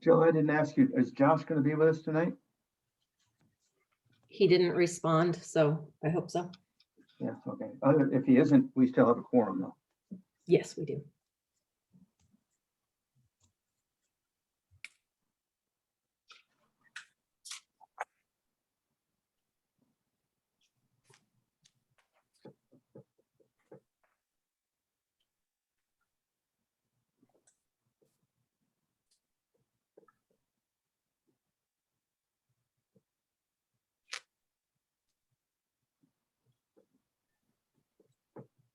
Jill, I didn't ask you, is Josh going to be with us tonight? He didn't respond, so I hope so. Yeah, okay. If he isn't, we still have a quorum though. Yes, we do.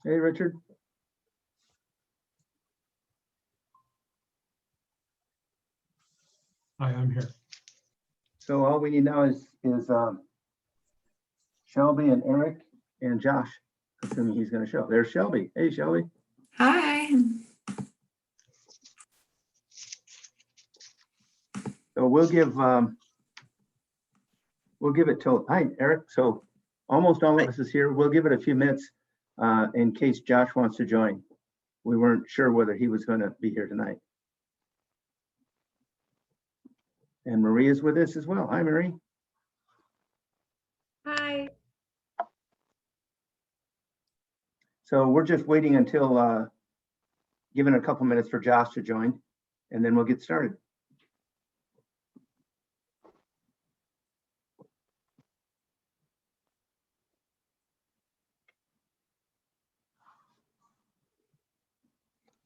Hey, Richard. Hi, I'm here. So all we need now is Shelby and Eric and Josh, assuming he's going to show. There's Shelby. Hey, Shelby. Hi. So we'll give it till, hi, Eric. So almost all of us is here. We'll give it a few minutes in case Josh wants to join. We weren't sure whether he was going to be here tonight. And Maria's with us as well. Hi, Marie. Hi. So we're just waiting until giving a couple minutes for Josh to join, and then we'll get started.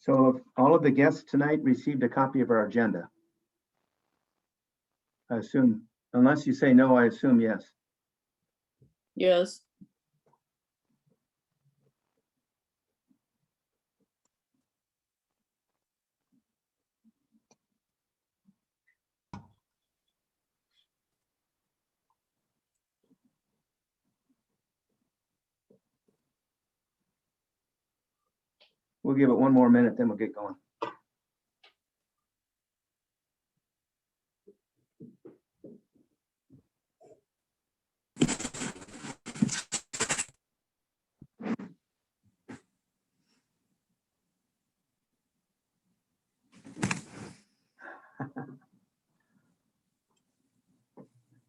So if all of the guests tonight received a copy of our agenda. I assume, unless you say no, I assume yes. Yes. We'll give it one more minute, then we'll get going.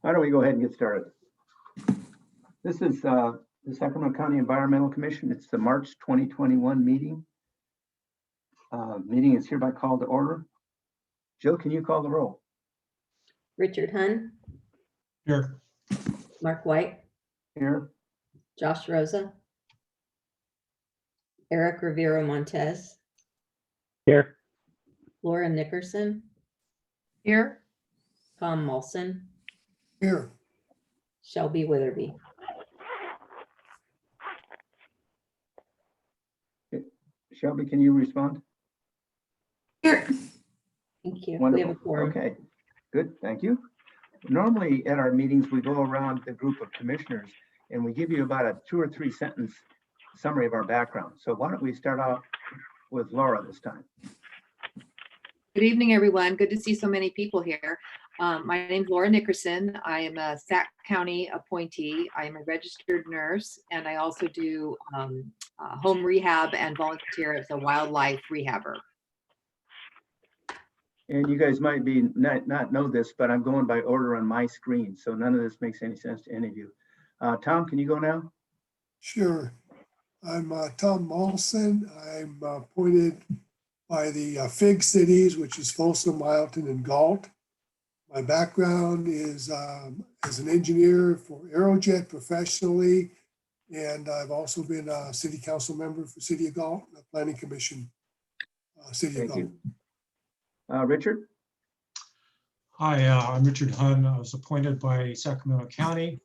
Why don't we go ahead and get started? This is the Sacramento County Environmental Commission. It's the March 2021 meeting. Meeting is hereby called to order. Jill, can you call the roll? Richard Hunn, Here. Mark White, Here. Josh Rosa, Eric Rivera Montez, Here. Laura Nickerson, Here. Tom Molson, Here. Shelby Witherby. Shelby, can you respond? Here. Thank you. We have a Wonderful. quorum. Okay, good, thank you. Normally at our meetings, we go around the group of commissioners and we give you about a 2 or 3 sentence summary of our background. So why don't we start off with Laura this time? Good evening, everyone. Good to see so many people here. My name's Laura Nickerson. I am a Sac County appointee. I am a registered nurse, and I also do home rehab and volunteer as a wildlife rehabber. And you guys might be not know this, but I'm going by order on my screen, so none of this makes any sense to any of you. Tom, can you go now? Sure. I'm Tom Molson. I'm appointed by the FIG cities, which is Folsom, Mileton, and Galt. My background is as an engineer for Aerojet professionally, and I've also been a city council member for City of Galt, the Planning Commission, City of Thank Galt. you. Richard? Hi, I'm Richard Hunn. I was appointed by Sacramento County.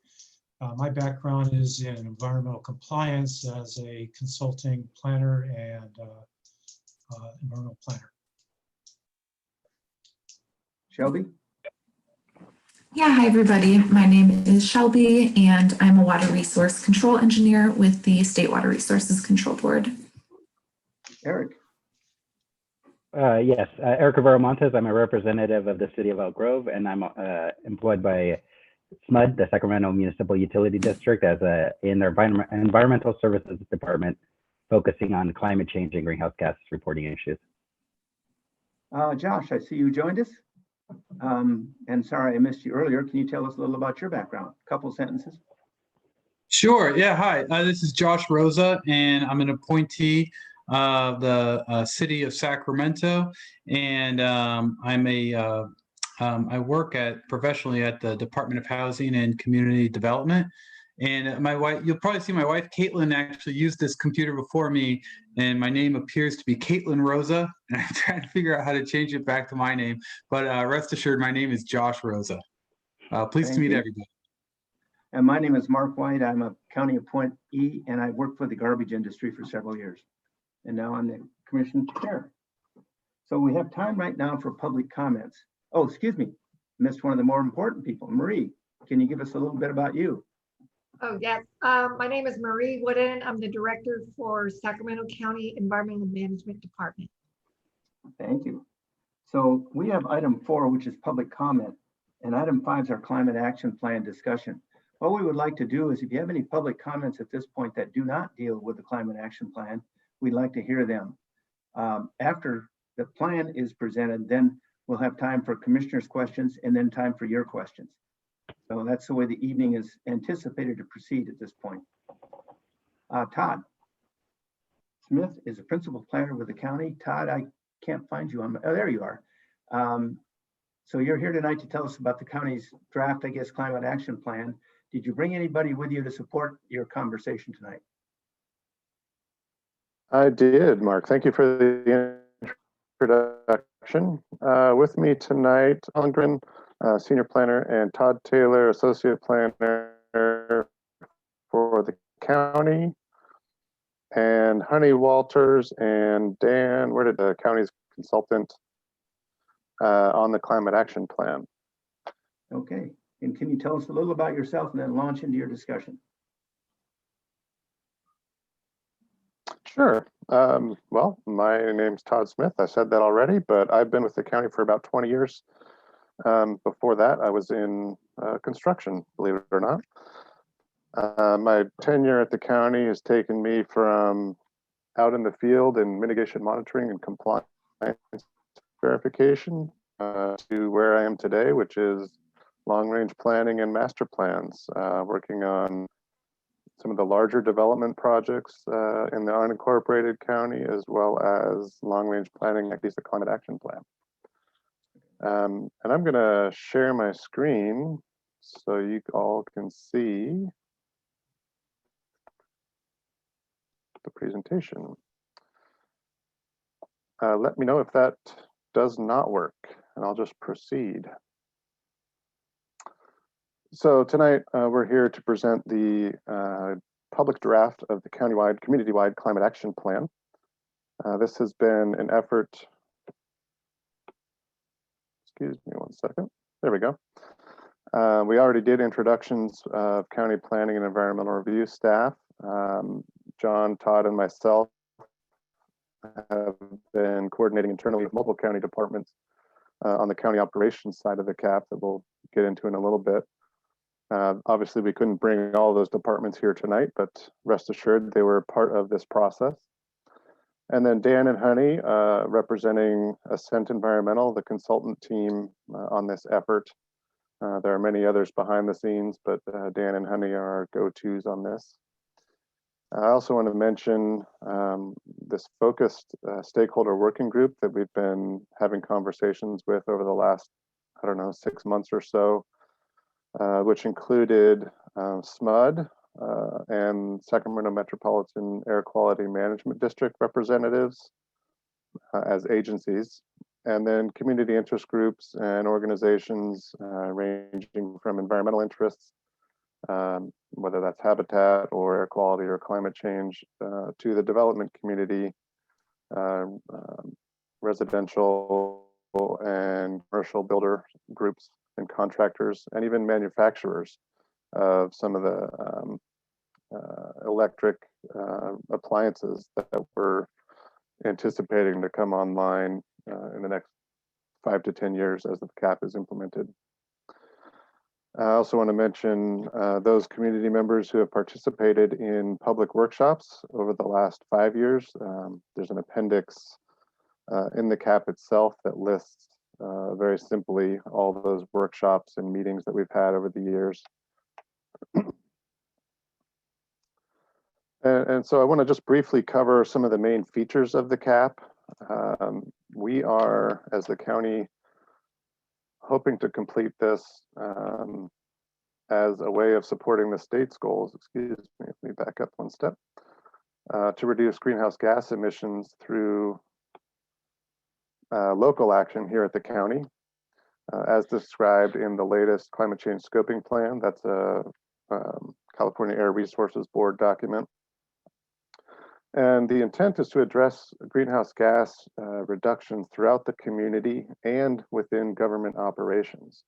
My background is in environmental compliance as a consulting planner and environmental planner. Shelby? Yeah, hi everybody. My name is Shelby and I'm a water resource control engineer with the State Water Resources Control Board. Eric? Yes, Eric Rivera Montez. I'm a representative of the city of Elk Grove, and I'm employed by SMUD, the Sacramento Municipal Utility District, as in their environmental services department, focusing on climate change and greenhouse gas reporting issues. Josh, I see you joined us. And sorry, I missed you earlier. Can you tell us a little about your background? Couple sentences. Sure. Yeah. Hi. This is Josh Rosa, and I'm an appointee of the city of Sacramento, and I work professionally at the Department of Housing and Community Development. And my wife, you'll probably see my wife, Caitlin, actually used this computer before me, and my name appears to be Caitlin Rosa. And I'm trying to figure out how to change it back to my name. But rest assured, my name is Josh Rosa. Pleased to meet everybody. And my name is Mark White. I'm a county appointee, and I've worked for the garbage industry for several years. And now I'm the commission chair. So we have time right now for public comments. Oh, excuse me, missed one of the more important people. Marie, can you give us a little bit about you? Oh, yes. My name is Marie Wooden. I'm the director for Sacramento County Environmental Management Department. Thank you. So we have item 4, which is public comment, and item 5 is our climate action plan discussion. What we would like to do is if you have any public comments at this point that do not deal with the climate action plan, we'd like to hear them. After the plan is presented, then we'll have time for commissioners' questions and then time for your questions. So that's the way the evening is anticipated to proceed at this point. Todd Smith is a principal planner with the county. Todd, I can't find you. Oh, there you are. So you're here tonight to tell us about the county's draft, I guess, climate action plan. Did you bring anybody with you to support your conversation tonight? I did, Mark. Thank you for the introduction. With me tonight, Holmgren, Senior Planner, and Todd Taylor, Associate Planner for the county, and Honey Walters and Dan, where did the county's consultant on the climate action plan. Okay, and can you tell us a little about yourself and then launch into your discussion? Sure. Well, my name's Todd Smith. I said that already, but I've been with the county for about 20 years. Before that, I was in construction, believe it or not. My tenure at the county has taken me from out in the field in mitigation monitoring and compliance verification to where I am today, which is long-range planning and master plans, working on some of the larger development projects in the unincorporated county, as well as long-range planning, like the climate action plan. And I'm going to share my screen so you all can see the presentation. Let me know if that does not work, and I'll just proceed. So tonight we're here to present the public draft of the countywide, community-wide climate action plan. This has been an effort. Excuse me one second. There we go. We already did introductions of county planning and environmental review staff. John, Todd, and myself have been coordinating internally with multiple county departments on the county operations side of the CAP that we'll get into in a little bit. Obviously, we couldn't bring all those departments here tonight, but rest assured they were part of this process. And then Dan and Honey, representing Ascent Environmental, the consultant team on this effort. There are many others behind the scenes, but Dan and Honey are our go-tos on this. I also want to mention this focused stakeholder working group that we've been having conversations with over the last, 6 months or so, which included SMUD and Sacramento Metropolitan Air Quality Management District representatives as agencies, and then community interest groups and organizations ranging from environmental interests, whether that's habitat or air quality or climate change, to the development community, residential and commercial builder groups and contractors, and even manufacturers of some of the electric appliances that we're anticipating to come online in the next 5 to 10 years as the CAP is implemented. I also want to mention those community members who have participated in public workshops over the last 5 years. There's an appendix in the CAP itself that lists very simply all those workshops and meetings that we've had over the years. And so I want to just briefly cover some of the main features of the CAP. We are, as the county, hoping to complete this as a way of supporting the state's goals, excuse me, let me back up one step, to reduce greenhouse gas emissions through local action here at the county, as described in the latest climate change scoping plan. That's a California Air Resources Board document. And the intent is to address greenhouse gas reductions throughout the community and within government operations.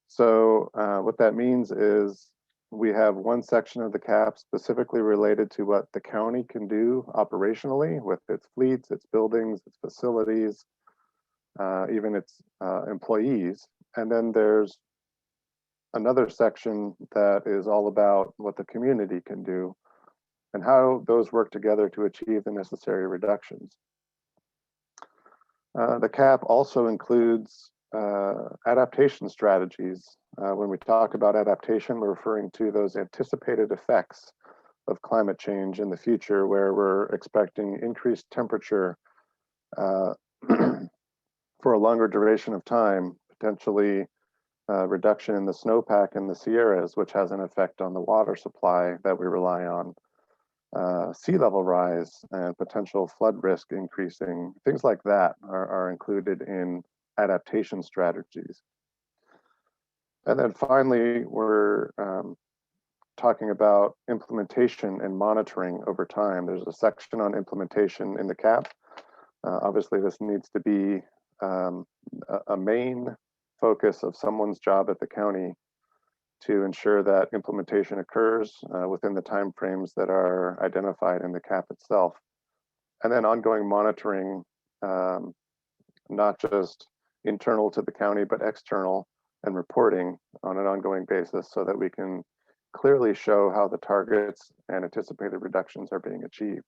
So what that means is we have one section of the CAP specifically related to what the county can do operationally with its fleets, its buildings, its facilities, even its employees. And then there's another section that is all about what the community can do and how those work together to achieve the necessary reductions. The CAP also includes adaptation strategies. When we talk about adaptation, we're referring to those anticipated effects of climate change in the future, where we're expecting increased temperature for a longer duration of time, potentially reduction in the snowpack in the Sierras, which has an effect on the water supply that we rely on. Sea level rise and potential flood risk increasing, things like that are included in adaptation strategies. And then finally, we're talking about implementation and monitoring over time. There's a section on implementation in the CAP. Obviously, this needs to be a main focus of someone's job at the county to ensure that implementation occurs within the timeframes that are identified in the CAP itself. And then ongoing monitoring, not just internal to the county, but external, and reporting on an ongoing basis so that we can clearly show how the targets and anticipated reductions are being achieved.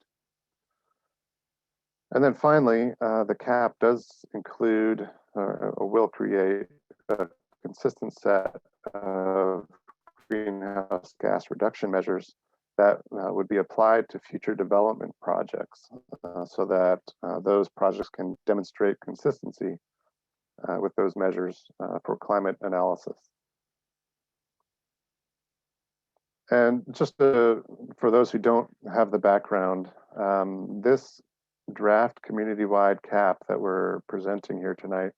And then finally, the CAP does include or will create a consistent set of greenhouse gas reduction measures that would be applied to future development projects so that those projects can demonstrate consistency with those measures for climate analysis. And just for those who don't have the background, this draft community-wide CAP that we're presenting here tonight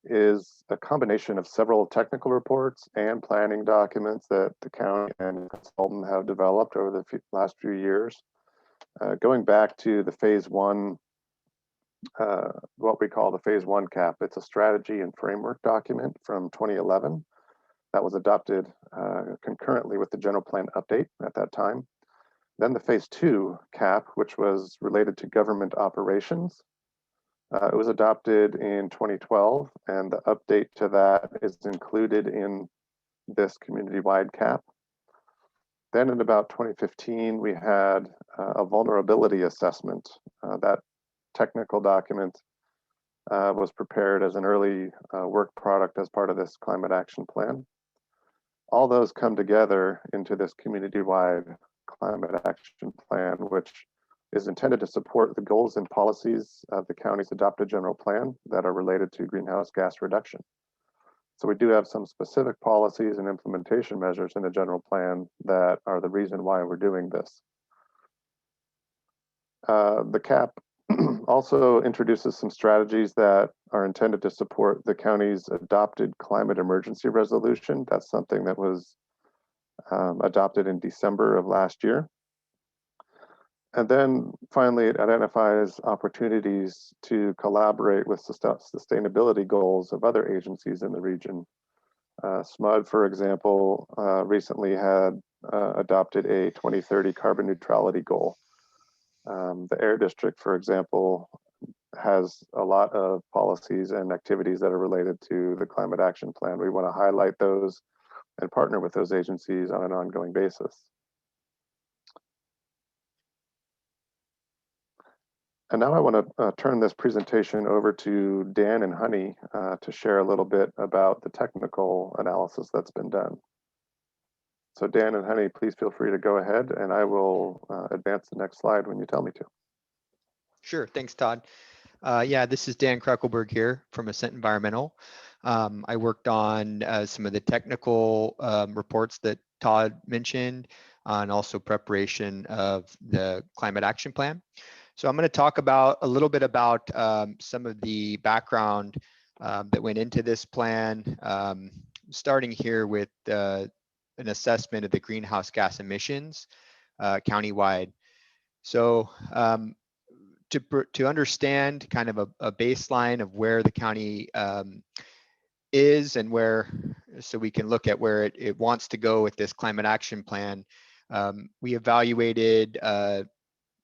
is a combination of several technical reports and planning documents that the county and consultant have developed over the last few years. Going back to the phase one, what we call the phase one CAP, it's a strategy and framework document from 2011 that was adopted concurrently with the general plan update at that time. Then the phase two CAP, which was related to government operations. It was adopted in 2012, and the update to that is included in this community-wide CAP. Then in about 2015, we had a vulnerability assessment. That technical document was prepared as an early work product as part of this climate action plan. All those come together into this community-wide climate action plan, which is intended to support the goals and policies of the county's adopted general plan that are related to greenhouse gas reduction. So we do have some specific policies and implementation measures in the general plan that are the reason why we're doing this. The CAP also introduces some strategies that are intended to support the county's adopted climate emergency resolution. That's something that was adopted in December of last year. And then finally, it identifies opportunities to collaborate with sustainability goals of other agencies in the region. SMUD, for example, recently had adopted a 2030 carbon neutrality goal. The Air District, for example, has a lot of policies and activities that are related to the climate action plan. We want to highlight those and partner with those agencies on an ongoing basis. And now I want to turn this presentation over to Dan and Honey to share a little bit about the technical analysis that's been done. So Dan and Honey, please feel free to go ahead, and I will advance the next slide when you tell me to. Sure, thanks, Todd. Yeah, this is Dan Kruckelberg here from Ascent Environmental. I worked on some of the technical reports that Todd mentioned, and also preparation of the climate action plan. So I'm going to talk about a little bit about some of the background that went into this plan, starting here with an assessment of the greenhouse gas emissions countywide. So to understand kind of a baseline of where the county is and where, so we can look at where it wants to go with this climate action plan, we evaluated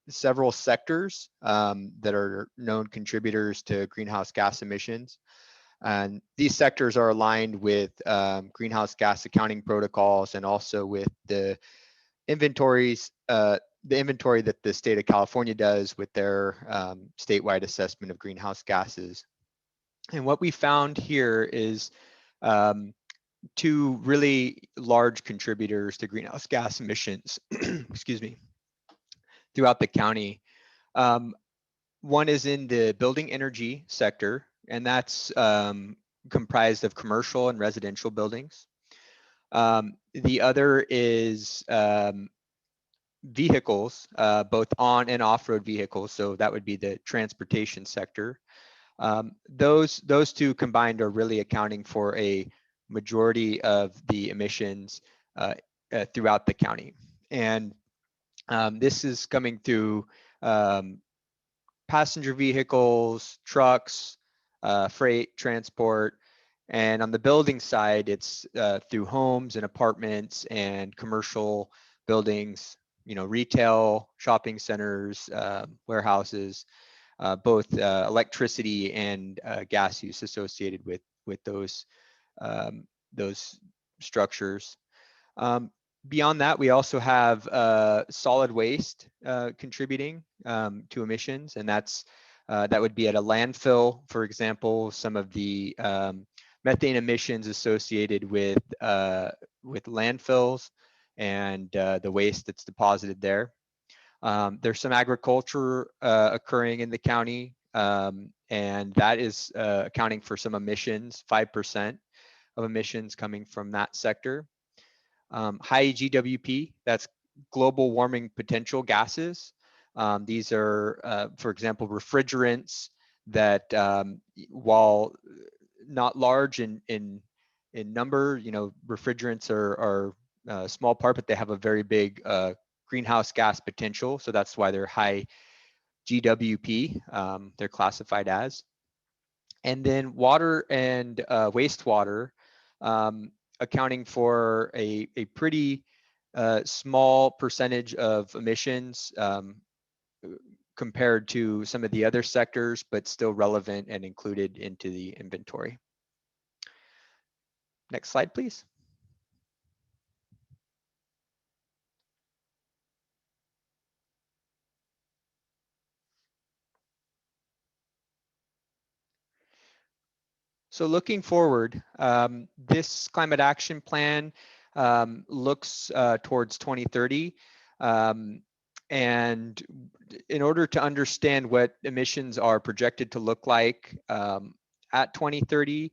several sectors that are known contributors to greenhouse gas emissions. And these sectors are aligned with greenhouse gas accounting protocols and also with the inventories, the inventory that the state of California does with their statewide assessment of greenhouse gases. And what we found here is two really large contributors to greenhouse gas emissions, excuse me, throughout the county. One is in the building energy sector, and that's comprised of commercial and residential buildings. The other is vehicles, both on and off-road vehicles. So that would be the transportation sector. Those two combined are really accounting for a majority of the emissions throughout the county. And this is coming through passenger vehicles, trucks, freight transport. And on the building side, it's through homes and apartments and commercial buildings, retail, shopping centers, warehouses, both electricity and gas use associated with those structures. Beyond that, we also have solid waste contributing to emissions, and that would be at a landfill, for example. Some of the methane emissions associated with landfills and the waste that's deposited there. There's some agriculture occurring in the county, and that is accounting for some emissions, 5% of emissions coming from that sector. High GWP, that's global warming potential gases. These are, for example, refrigerants that, while not large in number, refrigerants are a small part, but they have a very big greenhouse gas potential. So that's why they're high GWP, they're classified as. And then water and wastewater, accounting for a pretty small percentage of emissions compared to some of the other sectors, but still relevant and included into the inventory. Next slide, please. So looking forward, this climate action plan looks towards 2030. And in order to understand what emissions are projected to look like at 2030,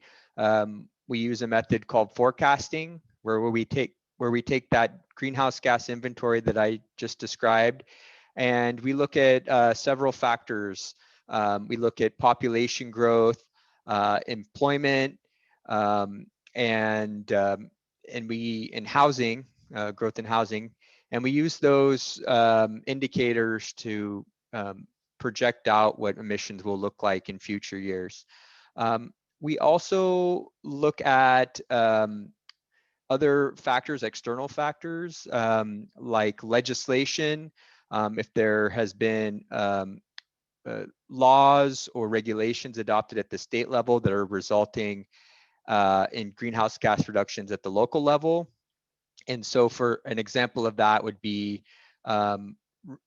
we use a method called forecasting, where we take that greenhouse gas inventory that I just described, and we look at several factors. We look at population growth, employment, and housing, growth in housing, and we use those indicators to project out what emissions will look like in future years. We also look at other factors, external factors, like legislation, if there has been laws or regulations adopted at the state level that are resulting in greenhouse gas reductions at the local level. And so for an example of that would be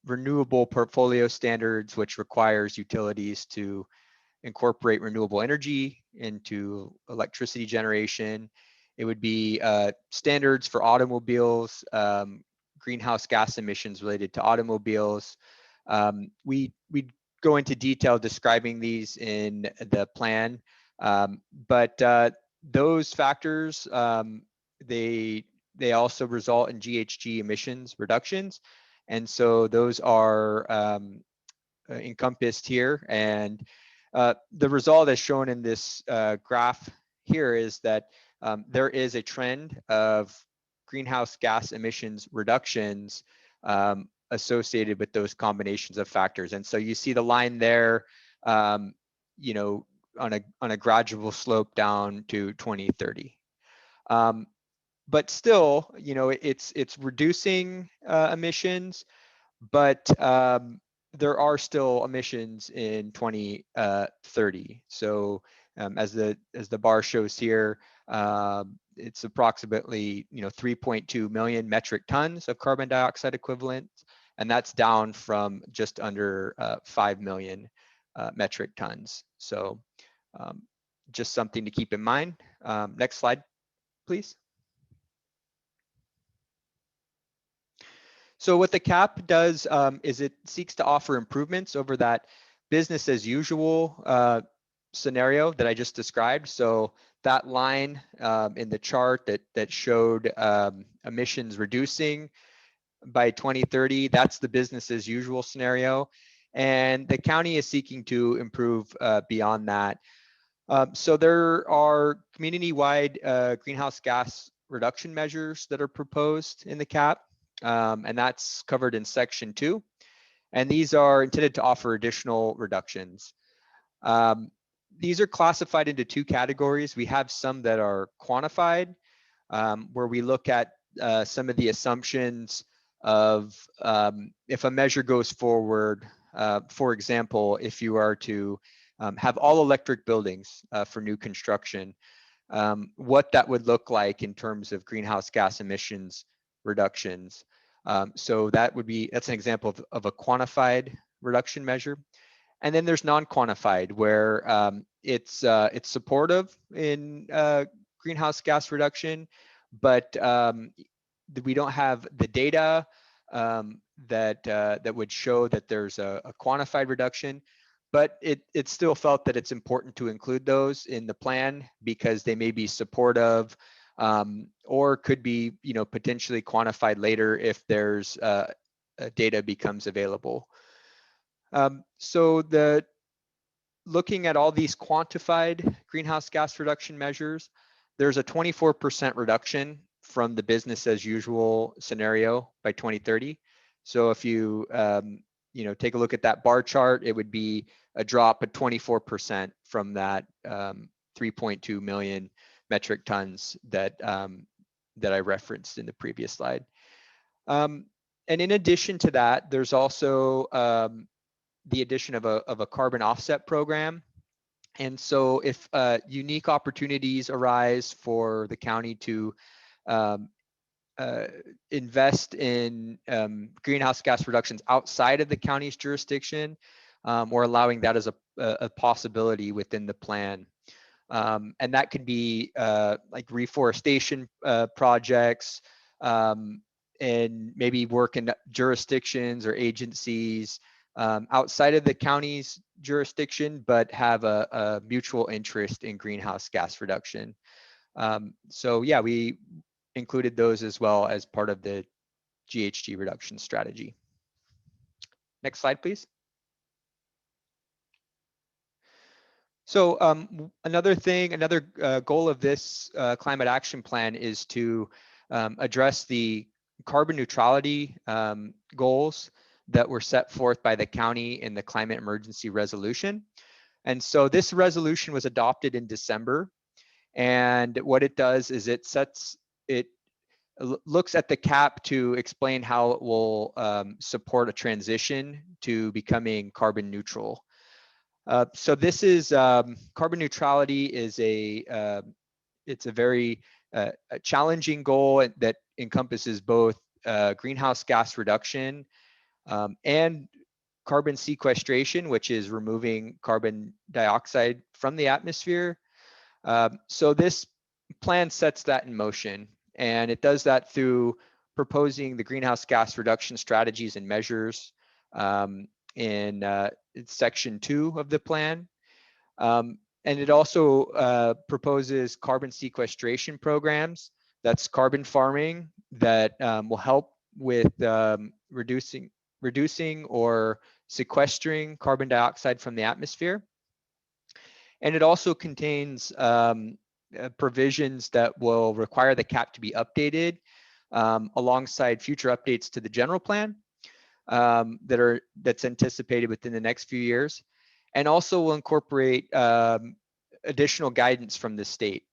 renewable portfolio standards, which requires utilities to incorporate renewable energy into electricity generation. It would be standards for automobiles, greenhouse gas emissions related to automobiles. We go into detail describing these in the plan, but those factors, they also result in GHG emissions reductions. And so those are encompassed here. And the result as shown in this graph here is that there is a trend of greenhouse gas emissions reductions associated with those combinations of factors. And so you see the line there, you know, on a gradual slope down to 2030. But still, you know, it's reducing emissions, but there are still emissions in 2030. So as the bar shows here, it's approximately 3.2 million metric tons of carbon dioxide equivalent, and that's down from just under 5 million metric tons. So just something to keep in mind. Next slide, please. So what the cap does is it seeks to offer improvements over that business as usual scenario that I just described. So that line in the chart that showed emissions reducing by 2030, that's the business as usual scenario. And the county is seeking to improve beyond that. So there are community-wide greenhouse gas reduction measures that are proposed in the cap. And that's covered in section 2. And these are intended to offer additional reductions. These are classified into 2 categories. We have some that are quantified, where we look at some of the assumptions of if a measure goes forward, for example, if you are to have all electric buildings for new construction, what that would look like in terms of greenhouse gas emissions reductions. So that's an example of a quantified reduction measure. And then there's non-quantified, where it's supportive in greenhouse gas reduction, but we don't have the data that would show that there's a quantified reduction. But it still felt that it's important to include those in the plan because they may be supportive, or could be, potentially quantified later if there's data becomes available. So looking at all these quantified greenhouse gas reduction measures, there's a 24% reduction from the business as usual scenario by 2030. So if you take a look at that bar chart, it would be a drop of 24% from that 3.2 million metric tons that I referenced in the previous slide. And in addition to that, there's also the addition of a carbon offset program. And so if unique opportunities arise for the county to invest in greenhouse gas reductions outside of the county's jurisdiction, or allowing that as a possibility within the plan. And that could be like reforestation projects, and maybe work in jurisdictions or agencies outside of the county's jurisdiction, but have a mutual interest in greenhouse gas reduction. So yeah, we included those as well as part of the GHG reduction strategy. Next slide, please. So another goal of this climate action plan is to address the carbon neutrality goals that were set forth by the county in the climate emergency resolution. And so this resolution was adopted in December. And what it does is it looks at the cap to explain how it will support a transition to becoming carbon neutral. So this is carbon neutrality is it's a very challenging goal that encompasses both greenhouse gas reduction and carbon sequestration, which is removing carbon dioxide from the atmosphere. So this plan sets that in motion, and it does that through proposing the greenhouse gas reduction strategies and measures in section 2 of the plan. And it also proposes carbon sequestration programs, that's carbon farming, that will help with reducing or sequestering carbon dioxide from the atmosphere. And it also contains provisions that will require the cap to be updated alongside future updates to the general plan that's anticipated within the next few years, and also will incorporate additional guidance from the state.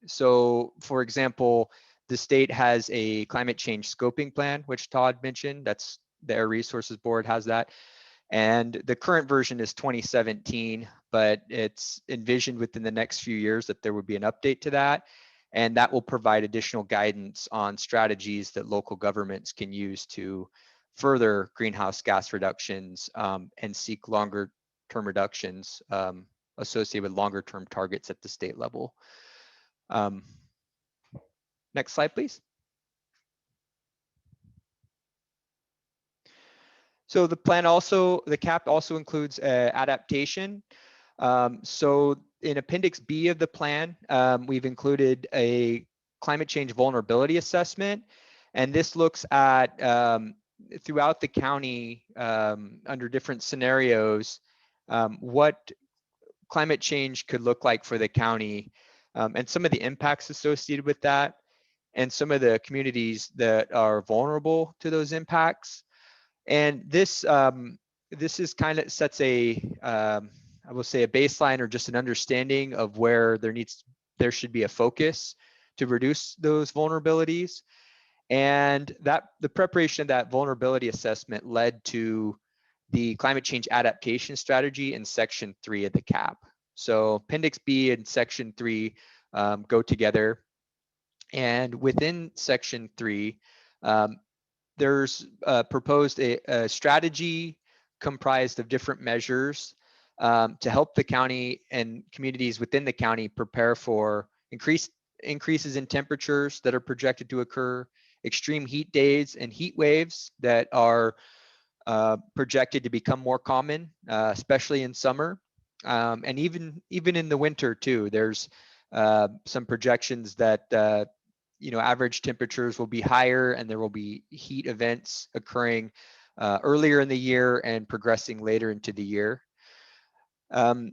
So, for example, the state has a climate change scoping plan, which Todd mentioned. That's the Air Resources Board has that. And the current version is 2017, but it's envisioned within the next few years that there would be an update to that. And that will provide additional guidance on strategies that local governments can use to further greenhouse gas reductions and seek longer term reductions associated with longer term targets at the state level. Next slide, please. So the plan also, the cap also includes adaptation. So in Appendix B of the plan, we've included a climate change vulnerability assessment. And this looks at throughout the county under different scenarios, what climate change could look like for the county and some of the impacts associated with that, and some of the communities that are vulnerable to those impacts. And this is kind of sets a I will say a baseline or just an understanding of where there should be a focus to reduce those vulnerabilities. And that the preparation of that vulnerability assessment led to the climate change adaptation strategy in section 3 of the CAP. So Appendix B and section 3 go together. And within section 3, there's proposed a strategy comprised of different measures to help the county and communities within the county prepare for increases in temperatures that are projected to occur, extreme heat days and heat waves that are projected to become more common, especially in summer, and even in the winter too. There's some projections that average temperatures will be higher, and there will be heat events occurring earlier in the year and progressing later into the year. And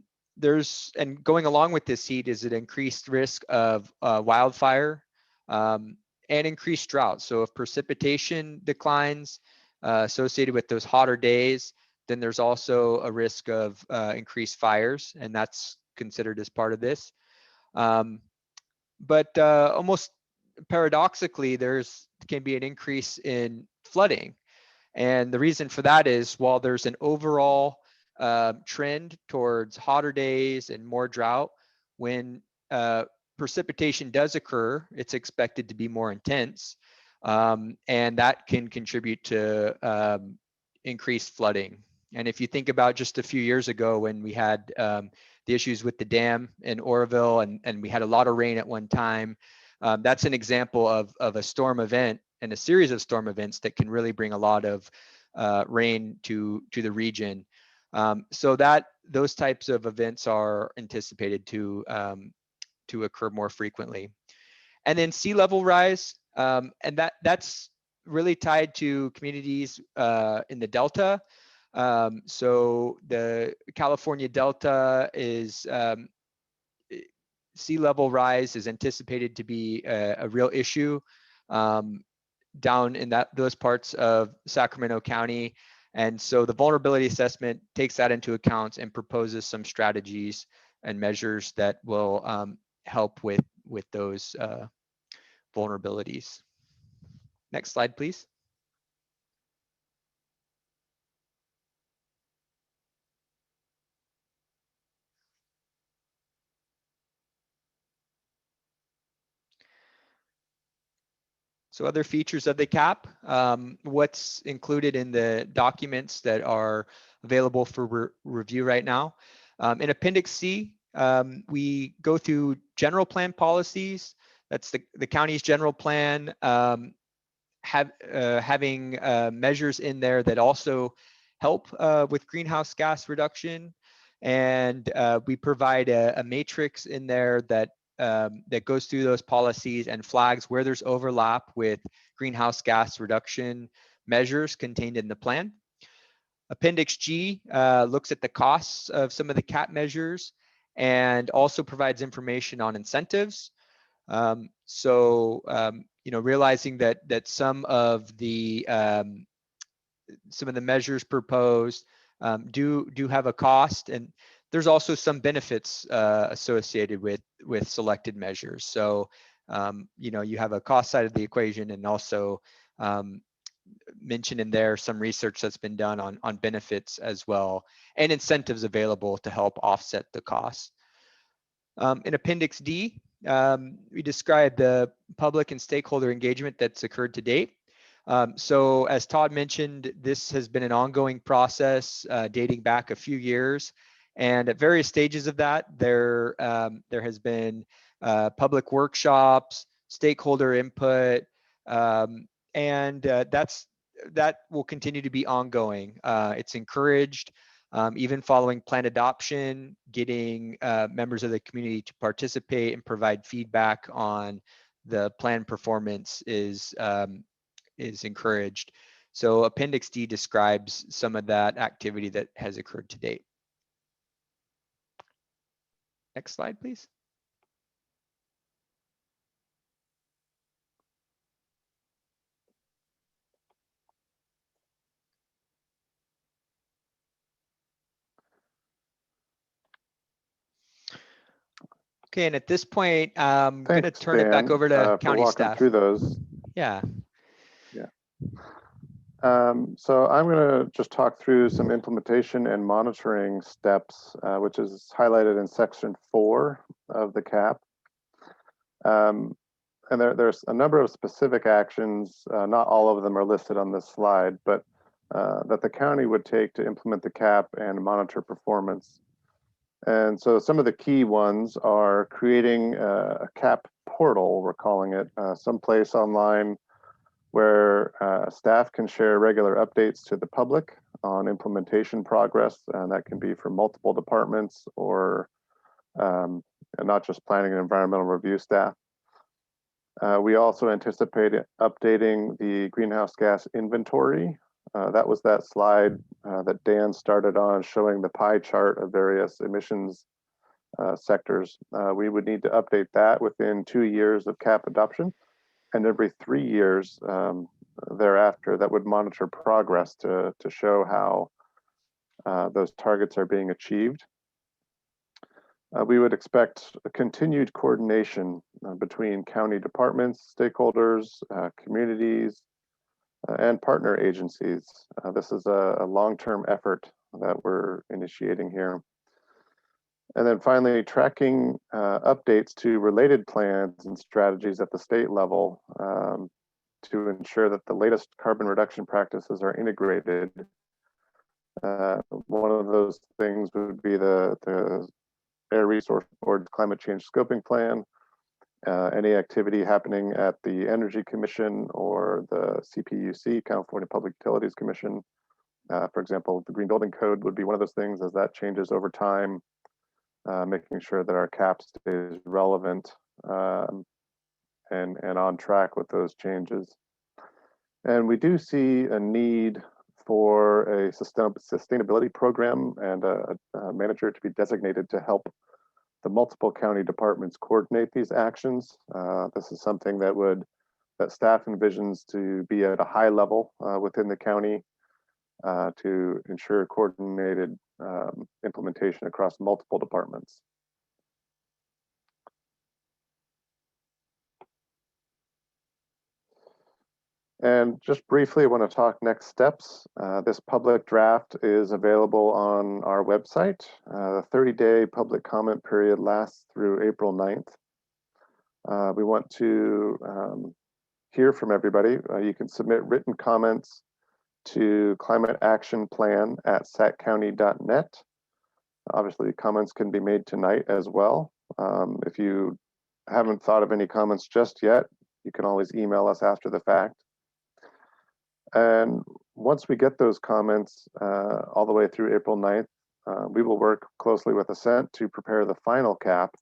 going along with this heat is an increased risk of wildfire and increased drought. So if precipitation declines associated with those hotter days, then there's also a risk of increased fires, and that's considered as part of this. But almost paradoxically, can be an increase in flooding. And the reason for that is while there's an overall trend towards hotter days and more drought, when precipitation does occur, it's expected to be more intense. And that can contribute to increased flooding. And if you think about just a few years ago when we had the issues with the dam in Oroville and we had a lot of rain at one time, that's an example of a storm event and a series of storm events that can really bring a lot of rain to the region. So those types of events are anticipated to occur more frequently. And then sea level rise, and that's really tied to communities in the Delta. So the California Delta is sea level rise is anticipated to be a real issue down in those parts of Sacramento County. And so the vulnerability assessment takes that into account and proposes some strategies and measures that will help with those vulnerabilities. Next slide, please. So other features of the CAP, what's included in the documents that are available for review right now. In Appendix C, we go through general plan policies. That's the county's general plan, having measures in there that also help with greenhouse gas reduction. And we provide a matrix in there that that goes through those policies and flags where there's overlap with greenhouse gas reduction measures contained in the plan. Appendix G looks at the costs of some of the CAP measures and also provides information on incentives. You know, realizing that some of the measures proposed do have a cost, and there's also some benefits associated with selected measures. So you know, you have a cost side of the equation, and also mention in there some research that's been done on benefits as well, and incentives available to help offset the costs. In Appendix D, we describe the public and stakeholder engagement that's occurred to date. So as Todd mentioned, this has been an ongoing process dating back a few years. And at various stages of that, there has been public workshops, stakeholder input, and that will continue to be ongoing. It's encouraged, even following plan adoption, getting members of the community to participate and provide feedback on the plan performance is encouraged. So Appendix D describes some of that activity that has occurred to date. Next slide, please. Okay, and at this point, I'm going to turn it back over to county staff. Through those. Yeah. So I'm going to just talk through some implementation and monitoring steps, which is highlighted in section 4 of the CAP. And there's a number of specific actions, not all of them are listed on this slide, but that the county would take to implement the CAP and monitor performance. And so some of the key ones are creating a CAP portal, we're calling it, someplace online where staff can share regular updates to the public on implementation progress, and that can be from multiple departments or not just planning and environmental review staff. We also anticipate updating the greenhouse gas inventory. That was that slide that Dan started on, showing the pie chart of various emissions sectors. We would need to update that within 2 years of CAP adoption, and every 3 years thereafter. That would monitor progress to show how those targets are being achieved. We would expect a continued coordination between county departments, stakeholders, communities, and partner agencies. This is a long-term effort that we're initiating here. And then finally, tracking updates to related plans and strategies at the state level to ensure that the latest carbon reduction practices are integrated. One of those things would be the Air Resource Board's climate change scoping plan, any activity happening at the Energy Commission or the CPUC, California Public Utilities Commission. For example, the Green Building Code would be one of those things as that changes over time, making sure that our CAP stays relevant and on track with those changes. And we do see a need for a sustainability program and a manager to be designated to help the multiple county departments coordinate these actions. This is something that staff envisions to be at a high level within the county to ensure coordinated implementation across multiple departments. And just briefly, I want to talk next steps. This public draft is available on our website. The 30-day public comment period lasts through April 9th. We want to hear from everybody. You can submit written comments to climateactionplan@saccounty.net. Obviously, comments can be made tonight as well. If you haven't thought of any comments just yet, you can always email us after the fact. And once we get those comments all the way through April 9th, we will work closely with Ascent to prepare the final cap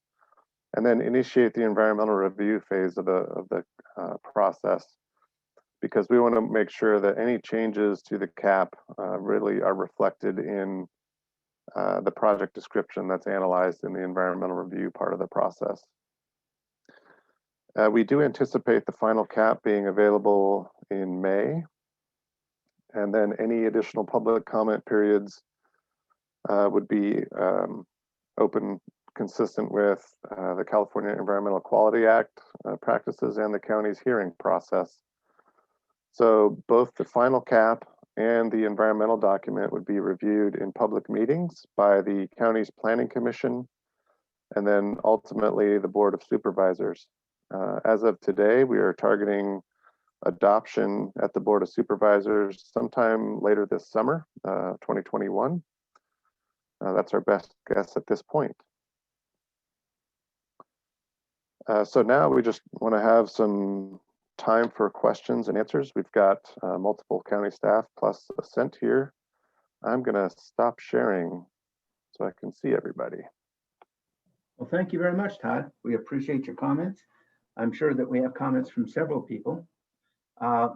and then initiate the environmental review phase of the process, because we want to make sure that any changes to the cap really are reflected in the project description that's analyzed in the environmental review part of the process. We do anticipate the final cap being available in May, and then any additional public comment periods would be open, consistent with the California Environmental Quality Act practices and the county's hearing process. So both the final cap and the environmental document would be reviewed in public meetings by the county's planning commission, and then ultimately the Board of Supervisors. As of today, we are targeting adoption at the Board of Supervisors sometime later this summer, 2021. That's our best guess at this point. So now we just want to have some time for questions and answers. We've got multiple county staff plus Ascent here. I'm going to stop sharing so I can see everybody. Well, thank you very much, Todd. We appreciate your comments. I'm sure that we have comments from several people.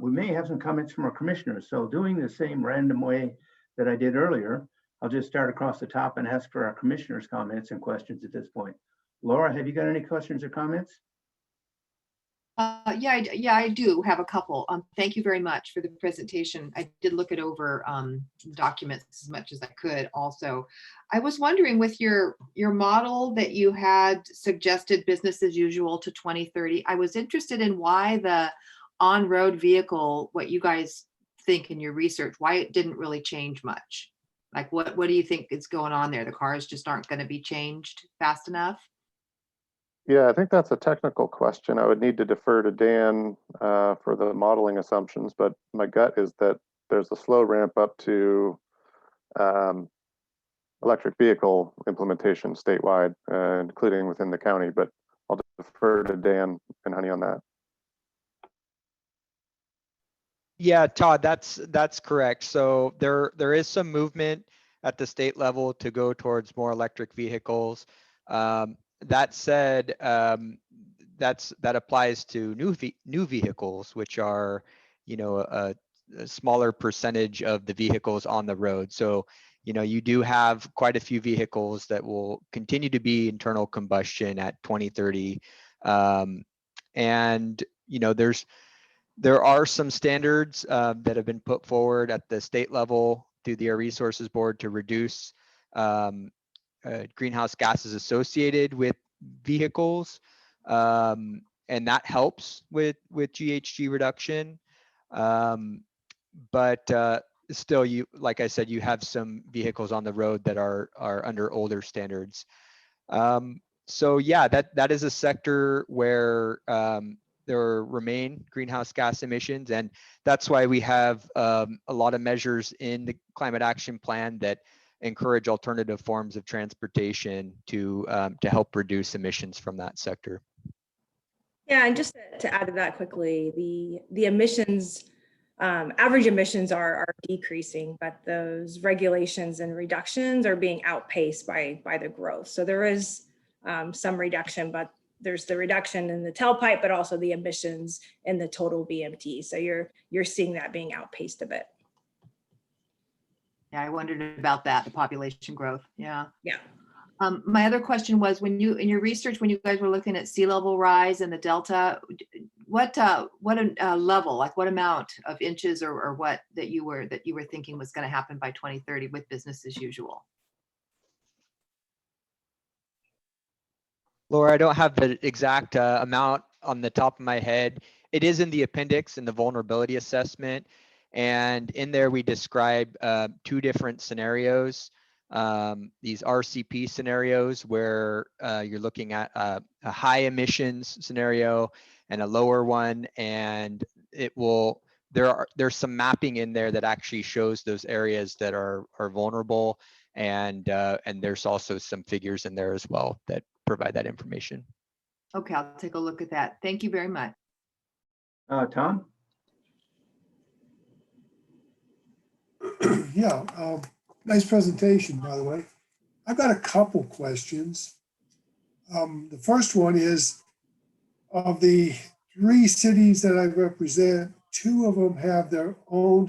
We may have some comments from our commissioners. So doing the same random way that I did earlier, I'll just start across the top and ask for our commissioners' comments and questions at this point. Laura, have you got any questions or comments? Yeah, I do have a couple. Thank you very much for the presentation. I did look it over documents as much as I could. Also, I was wondering, with your model that you had suggested business as usual to 2030, I was interested in why the on-road vehicle, what you guys think in your research, why it didn't really change much. Like, what do you think is going on there? The cars just aren't going to be changed fast enough? Yeah, I think that's a technical question. I would need to defer to Dan for the modeling assumptions, but my gut is that there's a slow ramp up to electric vehicle implementation statewide, including within the county, but I'll defer to Dan and Honey on that. Yeah, Todd, that's correct. So there is some movement at the state level to go towards more electric vehicles. That said, that applies to new vehicles, which are, a smaller percentage of the vehicles on the road. So, you do have quite a few vehicles that will continue to be internal combustion at 2030, and there are some standards that have been put forward at the state level through the Air Resources Board to reduce greenhouse gases associated with vehicles, and that helps with GHG reduction. But still, like I said, you have some vehicles on the road that are under older standards. So yeah, that is a sector where there remain greenhouse gas emissions, and that's why we have a lot of measures in the climate action plan that encourage alternative forms of transportation to help reduce emissions from that sector. Yeah, and just to add to that quickly, the emissions, average emissions are decreasing, but those regulations and reductions are being outpaced by the growth. So there is some reduction, but there's the reduction in the tailpipe, but also the emissions in the total BMT. So you're seeing that being outpaced a bit. Yeah, I wondered about that, the population growth. Yeah. Yeah. My other question was, in your research, when you guys were looking at sea level rise in the Delta, what level, like what amount of inches or what that you were thinking was going to happen by 2030 with business as usual? Laura, I don't have the exact amount on the top of my head. It is in the appendix in the vulnerability assessment. And in there, we describe two different scenarios. these RCP scenarios where you're looking at a high emissions scenario and a lower one, and it will, there's some mapping in there that actually shows those areas that are vulnerable, and there's also some figures in there as well that provide that information. Okay, I'll take a look at that. Thank you very much. Tom? Yeah, nice presentation, by the way. I've got a couple questions. The first one is, of the 3 cities that I represent, 2 of them have their own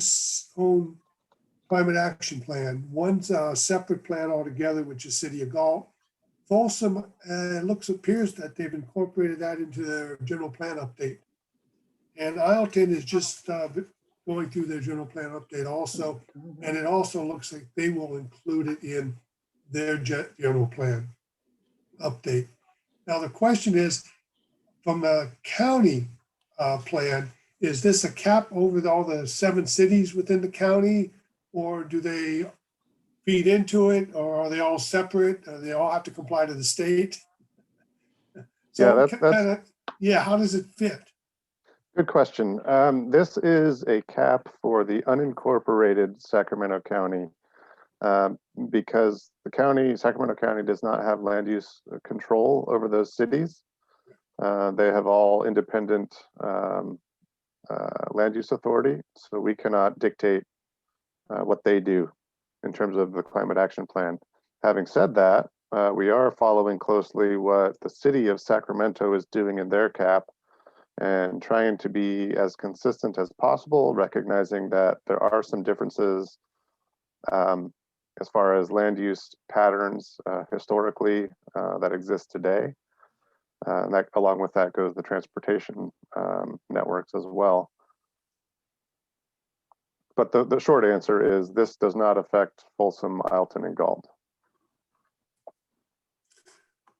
climate action plan. One's a separate plan altogether, which is City of Galt. Folsom, appears that they've incorporated that into their general plan update. And Ileton is just going through their general plan update also. And it also looks like they will include it in their general plan update. Now, the question is, from the county plan, is this a cap over all the 7 cities within the county? Or do they feed into it? Or are they all separate? Or they all have to comply to the state? So Yeah, how does it fit? good question. This is a cap for the unincorporated Sacramento County, because Sacramento County does not have land use control over those cities. They have all independent land use authority, so we cannot dictate what they do in terms of the climate action plan. Having said that, we are following closely what the city of Sacramento is doing in their cap and trying to be as consistent as possible, recognizing that there are some differences as far as land use patterns historically that exist today. And that, along with that, goes the transportation networks as well. But the short answer is this does not affect Folsom, Ileton, and Galt.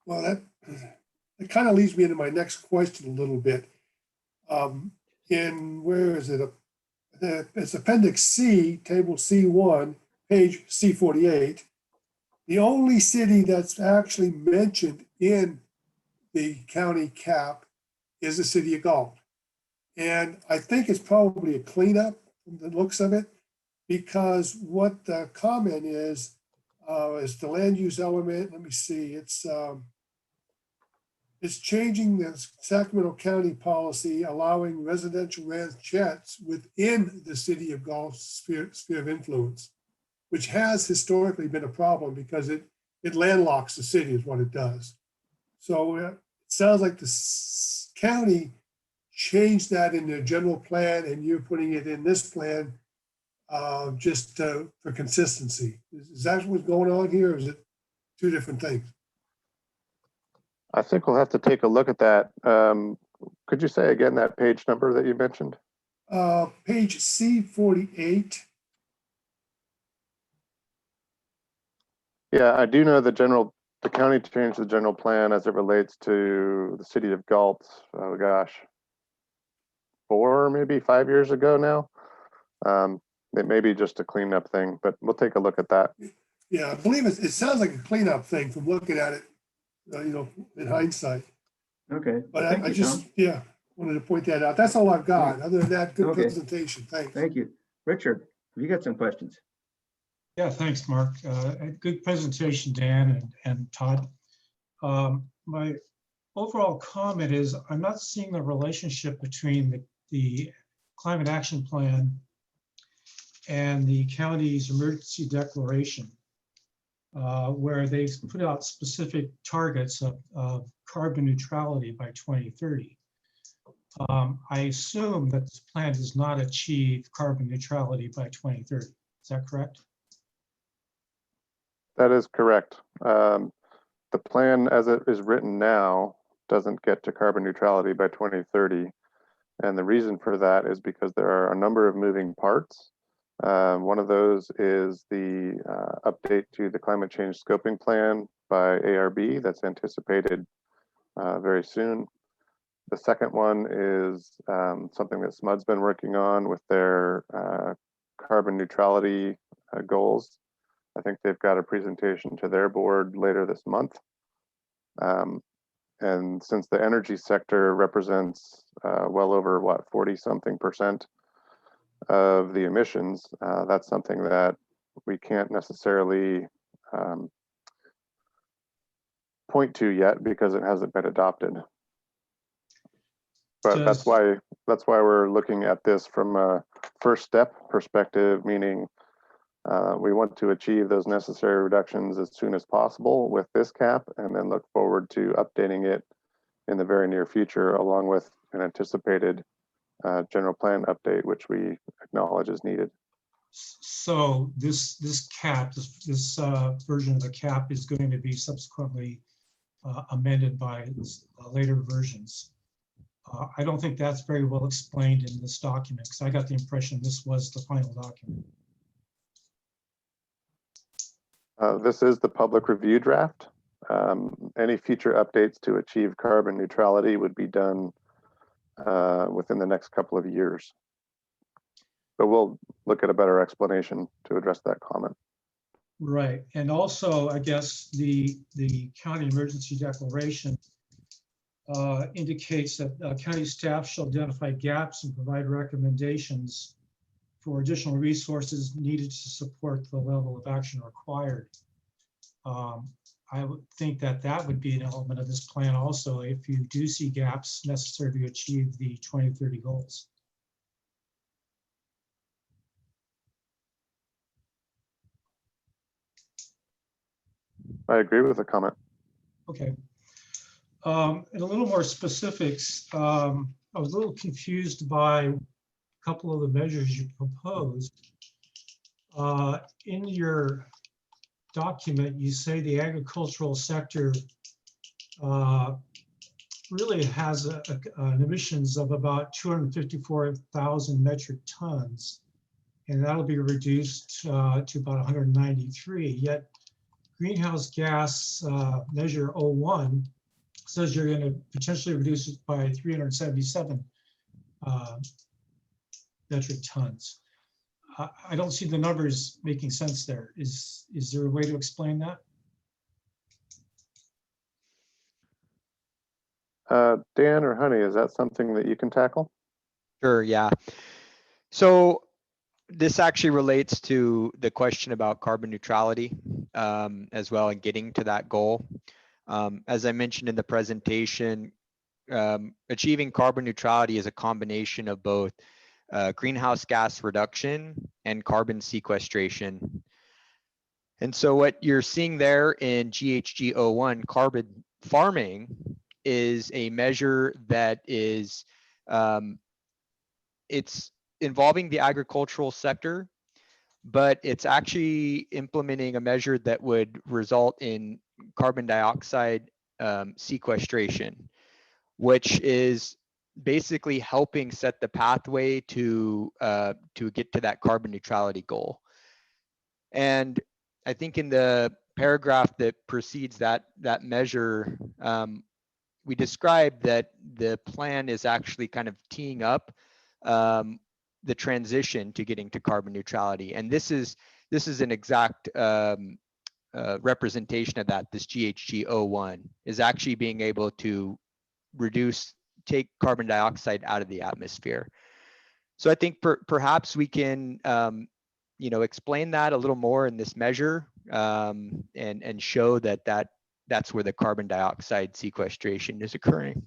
Well, that kind of leads me into my next question a little bit. Where is it? It's Appendix C, Table C1, page C48. The only city that's actually mentioned in the county cap is the City of Galt. And I think it's probably a cleanup from the looks of it, because what the comment is the land use element. Let me see. It's changing the Sacramento County policy, allowing residential ranchettes within the City of Galt's sphere of influence, which has historically been a problem because it landlocks the city is what it does. So it sounds like the county changed that in their general plan, and you're putting it in this plan just for consistency. Is that what's going on here, or is it 2 different things? I think we'll have to take a look at that. Could you say again that page number that you mentioned? Page C48. Yeah, I do know the county changed the general plan as it relates to the City of Galt. Oh gosh, 4, maybe 5 years ago now. It may be just a cleanup thing, but we'll take a look at that. Yeah, I believe it sounds like a cleanup thing from looking at it, in hindsight. Okay. But Thank I you, just, Tom. wanted to point that out. That's all I've got. Other than that, good Okay. presentation. Thanks. Thank you. Richard, have you got some questions? Yeah, thanks, Mark. Good presentation, Dan and Todd. My overall comment is I'm not seeing the relationship between the climate action plan and the county's emergency declaration, where they've put out specific targets of carbon neutrality by 2030. I assume that this plan does not achieve carbon neutrality by 2030. Is that correct? That is correct. The plan as it is written now doesn't get to carbon neutrality by 2030. And the reason for that is because there are a number of moving parts. One of those is the update to the climate change scoping plan by ARB that's anticipated very soon. The second one is something that SMUD's been working on with their carbon neutrality goals. I think they've got a presentation to their board later this month. And since the energy sector represents well over 40-something% of the emissions, that's something that we can't necessarily point to yet because it hasn't been adopted. But that's why we're looking at this from a first step perspective, meaning we want to achieve those necessary reductions as soon as possible with this cap, and then look forward to updating it in the very near future, along with an anticipated general plan update, which we acknowledge is needed. So this cap, this version of the cap is going to be subsequently amended by later versions. I don't think that's very well explained in this document, because I got the impression this was the final document. This is the public review draft. Any future updates to achieve carbon neutrality would be done within the next couple of years. But we'll look at a better explanation to address that comment. Right, and also, I guess the county emergency declaration indicates that county staff shall identify gaps and provide recommendations for additional resources needed to support the level of action required. I would think that that would be an element of this plan also, if you do see gaps necessary to achieve the 2030 goals. I agree with the comment. Okay. And a little more specifics, I was a little confused by a couple of the measures you proposed. In your document, you say the agricultural sector really has an emissions of about 254,000 metric tons, and that'll be reduced to about 193. Yet greenhouse gas measure 01 says you're going to potentially reduce it by 377 metric tons. I don't see the numbers making sense there. Is there a way to explain that? Dan or Honey, is that something that you can tackle? Sure, yeah. So this actually relates to the question about carbon neutrality as well, and getting to that goal. As I mentioned in the presentation, achieving carbon neutrality is a combination of both greenhouse gas reduction and carbon sequestration. And so what you're seeing there in GHG 01, carbon farming, is a measure that is, it's involving the agricultural sector, but it's actually implementing a measure that would result in carbon dioxide sequestration, which is basically helping set the pathway to get to that carbon neutrality goal. And I think in the paragraph that precedes that measure, we described that the plan is actually kind of teeing up the transition to getting to carbon neutrality. And this is an exact representation of that. This GHG 01 is actually being able to take carbon dioxide out of the atmosphere. So I think perhaps we can explain that a little more in this measure, and show that's where the carbon dioxide sequestration is occurring.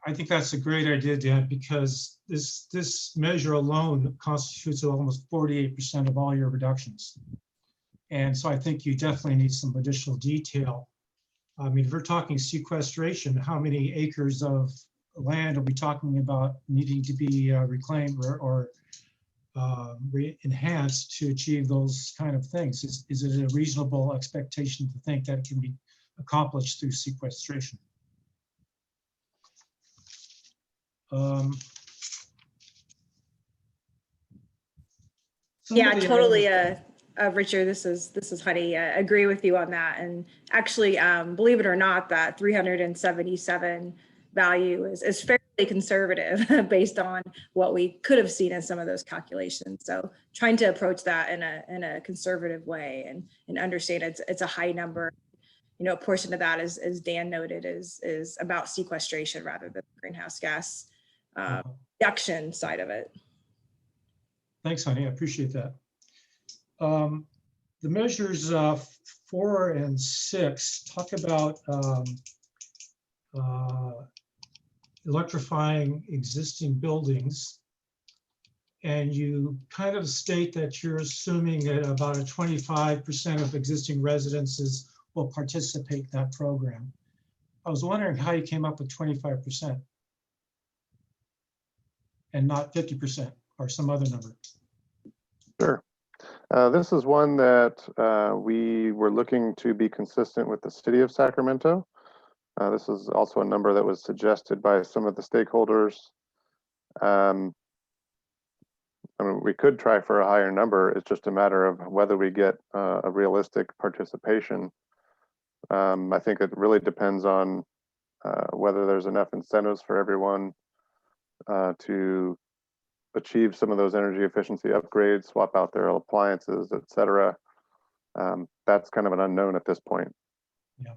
I think that's a great idea, Dan, because this measure alone constitutes almost 48% of all your reductions. And so I think you definitely need some additional detail. I mean, if we're talking sequestration, how many acres of land are we talking about needing to be reclaimed or enhanced to achieve those kind of things? Is it a reasonable expectation to think that it can be accomplished through sequestration? Yeah, totally. Richard, this is Honey. I agree with you on that. And actually, believe it or not, that 377 value is fairly conservative based on what we could have seen in some of those calculations. So trying to approach that in a conservative way and understand it's a high number. You know, a portion of that, as Dan noted, is about sequestration rather than greenhouse gas reduction side of it. Thanks, honey. I appreciate that. The measures 4 and 6 talk about electrifying existing buildings. And you kind of state that you're assuming that about a 25% of existing residences will participate in that program. I was wondering how you came up with 25% and not 50% or some other number. Sure. This is one that we were looking to be consistent with the city of Sacramento. This is also a number that was suggested by some of the stakeholders. I mean, we could try for a higher number. It's just a matter of whether we get a realistic participation. I think it really depends on whether there's enough incentives for everyone to achieve some of those energy efficiency upgrades, swap out their appliances, et cetera. That's kind of an unknown at this point. Yeah.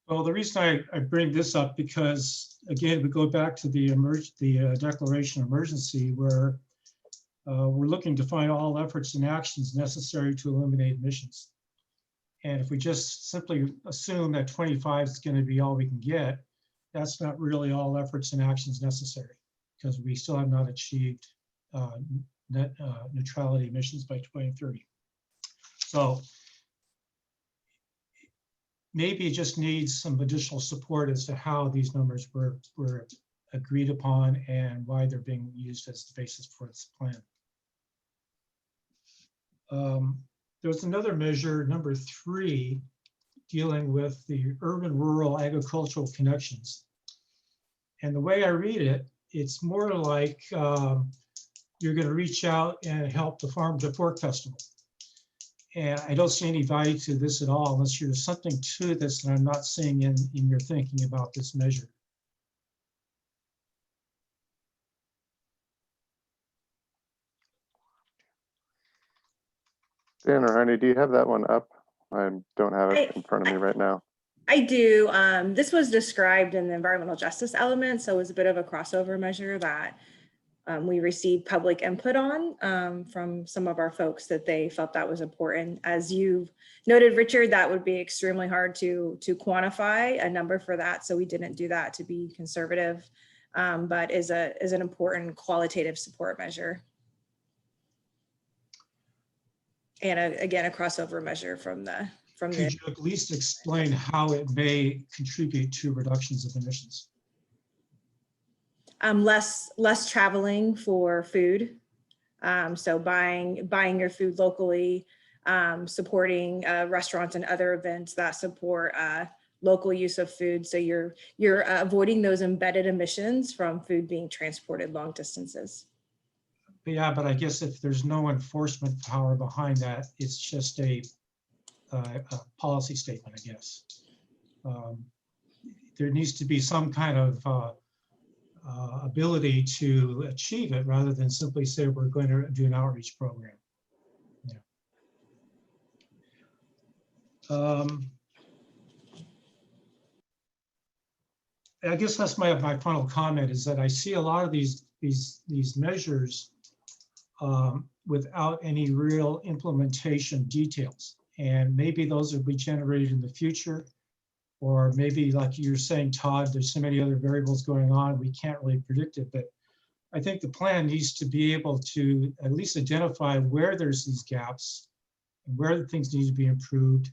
Well, the reason I bring this up because, again, we go back to the Declaration of Emergency, where we're looking to find all efforts and actions necessary to eliminate emissions. And if we just simply assume that 25 is going to be all we can get, that's not really all efforts and actions necessary, because we still have not achieved net neutrality emissions by 2030. So maybe it just needs some additional support as to how these numbers were agreed upon and why they're being used as the basis for this plan. There's another measure, number 3, dealing with the urban-rural agricultural connections. And the way I read it, it's more like you're going to reach out and help the farm to fork festival. And I don't see any value to this at all unless there's something to this that I'm not seeing in your thinking about this measure. Dan or Heidi, do you have that one up? I don't have it in front of me right now. I do. This was described in the environmental justice element, so it was a bit of a crossover measure that we received public input on from some of our folks that they felt that was important. As you noted, Richard, that would be extremely hard to quantify a number for that, so we didn't do that to be conservative, but is an important qualitative support measure. And again, a crossover measure from the. Could you at least explain how it may contribute to reductions of emissions? Less traveling for food. So buying your food locally, supporting restaurants and other events that support local use of food. So you're avoiding those embedded emissions from food being transported long distances. Yeah, but I guess if there's no enforcement power behind that, it's just a policy statement, I guess. There needs to be some kind of ability to achieve it rather than simply say we're going to do an outreach program. Yeah. I guess that's my final comment, is that I see a lot of these measures without any real implementation details. And maybe those will be generated in the future, or maybe like you're saying, Todd, there's so many other variables going on, we can't really predict it. But I think the plan needs to be able to at least identify where there's these gaps, and where the things need to be improved,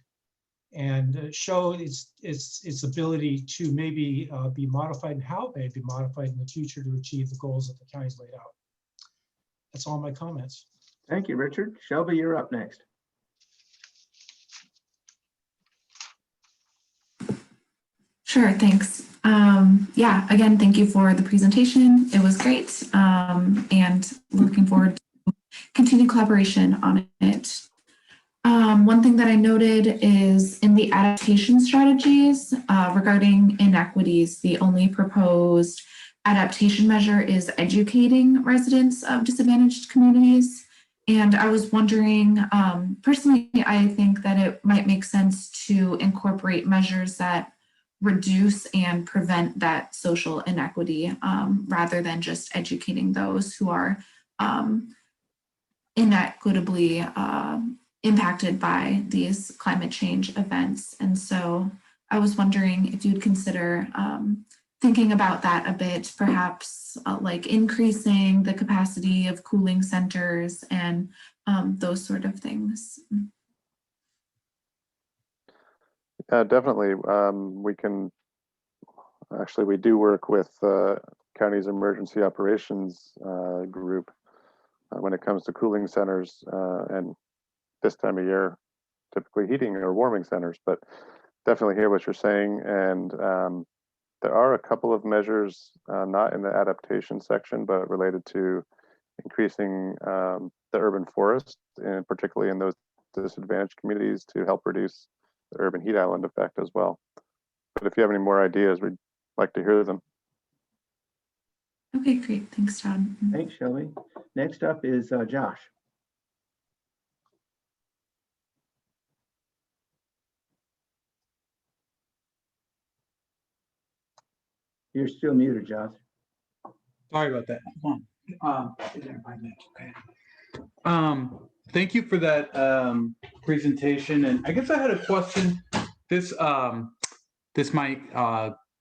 and show its ability to maybe be modified and how it may be modified in the future to achieve the goals that the county's laid out. That's all my comments. Thank you, Richard. Shelby, you're up next. Sure, thanks. Yeah, again, thank you for the presentation. It was great, and looking forward to continued collaboration on it. One thing that I noted is in the adaptation strategies regarding inequities, the only proposed adaptation measure is educating residents of disadvantaged communities. And I was wondering, personally, I think that it might make sense to incorporate measures that reduce and prevent that social inequity rather than just educating those who are inequitably impacted by these climate change events. And so I was wondering if you'd consider thinking about that a bit, perhaps like increasing the capacity of cooling centers and those sort of things. Definitely. We can, actually, we do work with county's emergency operations group when it comes to cooling centers and this time of year, typically heating or warming centers, but definitely hear what you're saying. And there are a couple of measures, not in the adaptation section, but related to increasing the urban forest, and particularly in those disadvantaged communities to help reduce the urban heat island effect as well. But if you have any more ideas, we'd like to hear them. Okay, great. Thanks, Todd. Thanks, Shelby. Next up is Josh. You're still muted, Josh. Sorry about that. Thank you for that presentation. And I guess I had a question. This might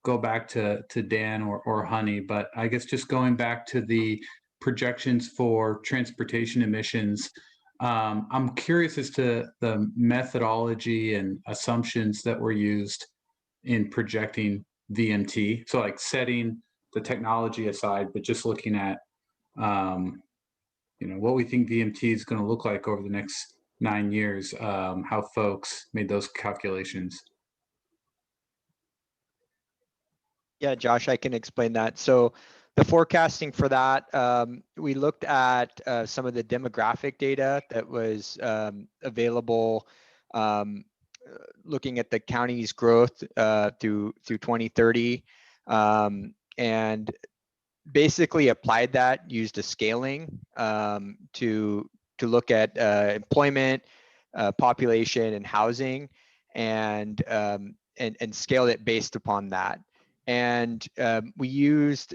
go back to Dan or Honey, but I guess just going back to the projections for transportation emissions, I'm curious as to the methodology and assumptions that were used in projecting VMT. So like setting the technology aside, but just looking at what we think VMT is going to look like over the next 9 years, how folks made those calculations. Yeah, Josh, I can explain that. So the forecasting for that, we looked at some of the demographic data that was available, looking at the county's growth through 2030, and basically applied that, used a scaling to look at employment, population, and housing, and scaled it based upon that. And we used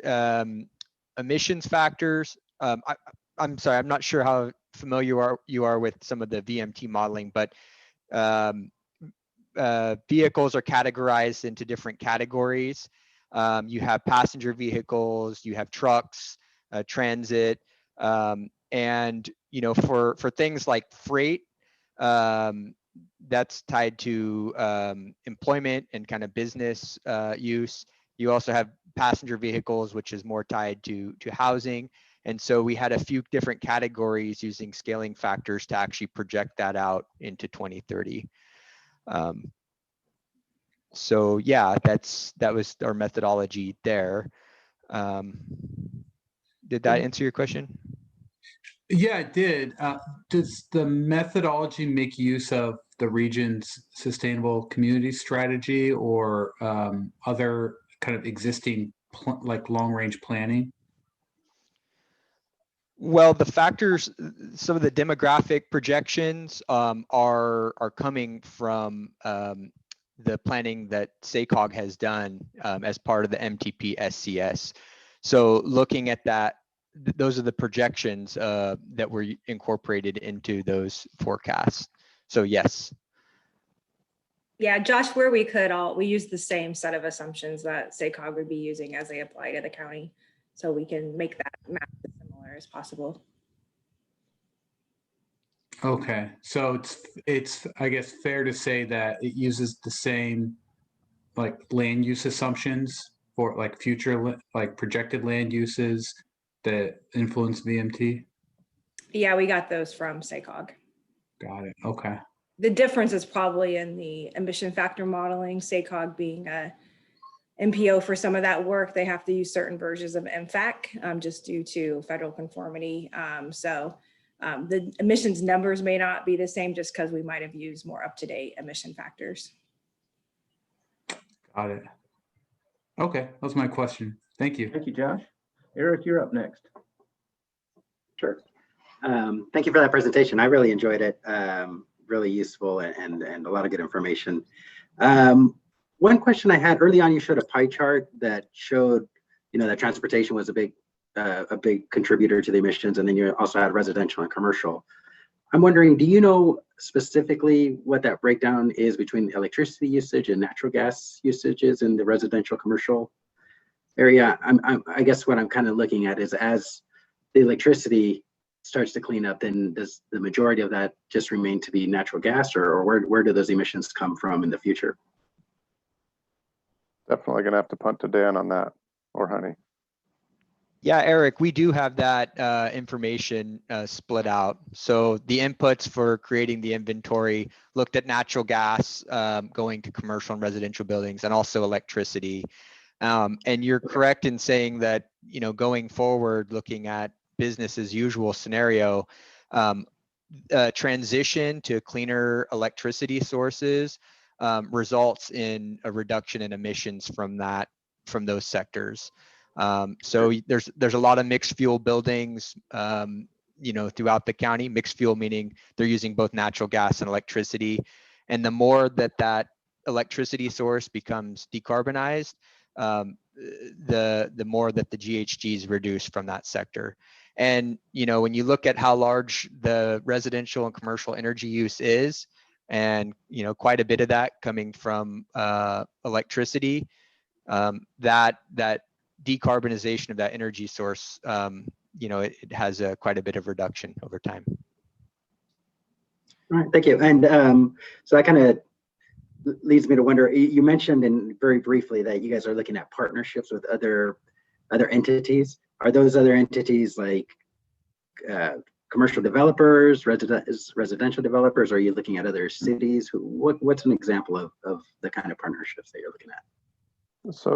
emissions factors. I'm sorry, I'm not sure how familiar you are with some of the VMT modeling, but vehicles are categorized into different categories. You have passenger vehicles, you have trucks, transit, and for things like freight, that's tied to employment and kind of business use. You also have passenger vehicles, which is more tied to housing. And so we had a few different categories using scaling factors to actually project that out into 2030. So yeah, that was our methodology there. Did that answer your question? Yeah, it did. Does the methodology make use of the region's sustainable community strategy or other kind of existing like long-range planning? Well, the factors, some of the demographic projections are coming from the planning that SACOG has done as part of the MTP SCS. So looking at that, those are the projections that were incorporated into those forecasts. So yes. Yeah, Josh, where we could, we use the same set of assumptions that SACOG would be using as they apply to the county. So we can make that map as similar as possible. Okay, so it's I guess fair to say that it uses the same like land use assumptions for like future like projected land uses that influence VMT? Yeah, we got those from SACOG. Got it. Okay. The difference is probably in the emission factor modeling, SACOG being a MPO for some of that work, they have to use certain versions of MFAC just due to federal conformity. The emissions numbers may not be the same just because we might have used more up-to-date emission factors. Got it. Okay, that was my question. Thank you. Thank you, Josh. Eric, you're up next. Sure. Thank you for that presentation. I really enjoyed it. Really useful and a lot of good information. One question I had early on, you showed a pie chart that showed, that transportation was a big contributor to the emissions, and then you also had residential and commercial. I'm wondering, do you know specifically what that breakdown is between electricity usage and natural gas usages in the residential commercial area? I guess what I'm kind of looking at is, as the electricity starts to clean up, then does the majority of that just remain to be natural gas, or where do those emissions come from in the future? Definitely gonna have to punt to Dan on that, or Honey. Yeah, Eric, we do have that information split out. So the inputs for creating the inventory looked at natural gas going to commercial and residential buildings, and also electricity. And you're correct in saying that, going forward, looking at business as usual scenario, transition to cleaner electricity sources results in a reduction in emissions from those sectors. So there's a lot of mixed fuel buildings, throughout the county. Mixed fuel meaning they're using both natural gas and electricity. And the more that electricity source becomes decarbonized, the more that the GHG is reduced from that sector. And when you look at how large the residential and commercial energy use is, and quite a bit of that coming from electricity, that decarbonization of that energy source, it has quite a bit of reduction over time. All right, thank you. And so that kind of leads me to wonder, you mentioned very briefly that you guys are looking at partnerships with other entities. Are those other entities like commercial developers, residential developers? Or are you looking at other cities? What's an example of the kind of partnerships that you're looking at? So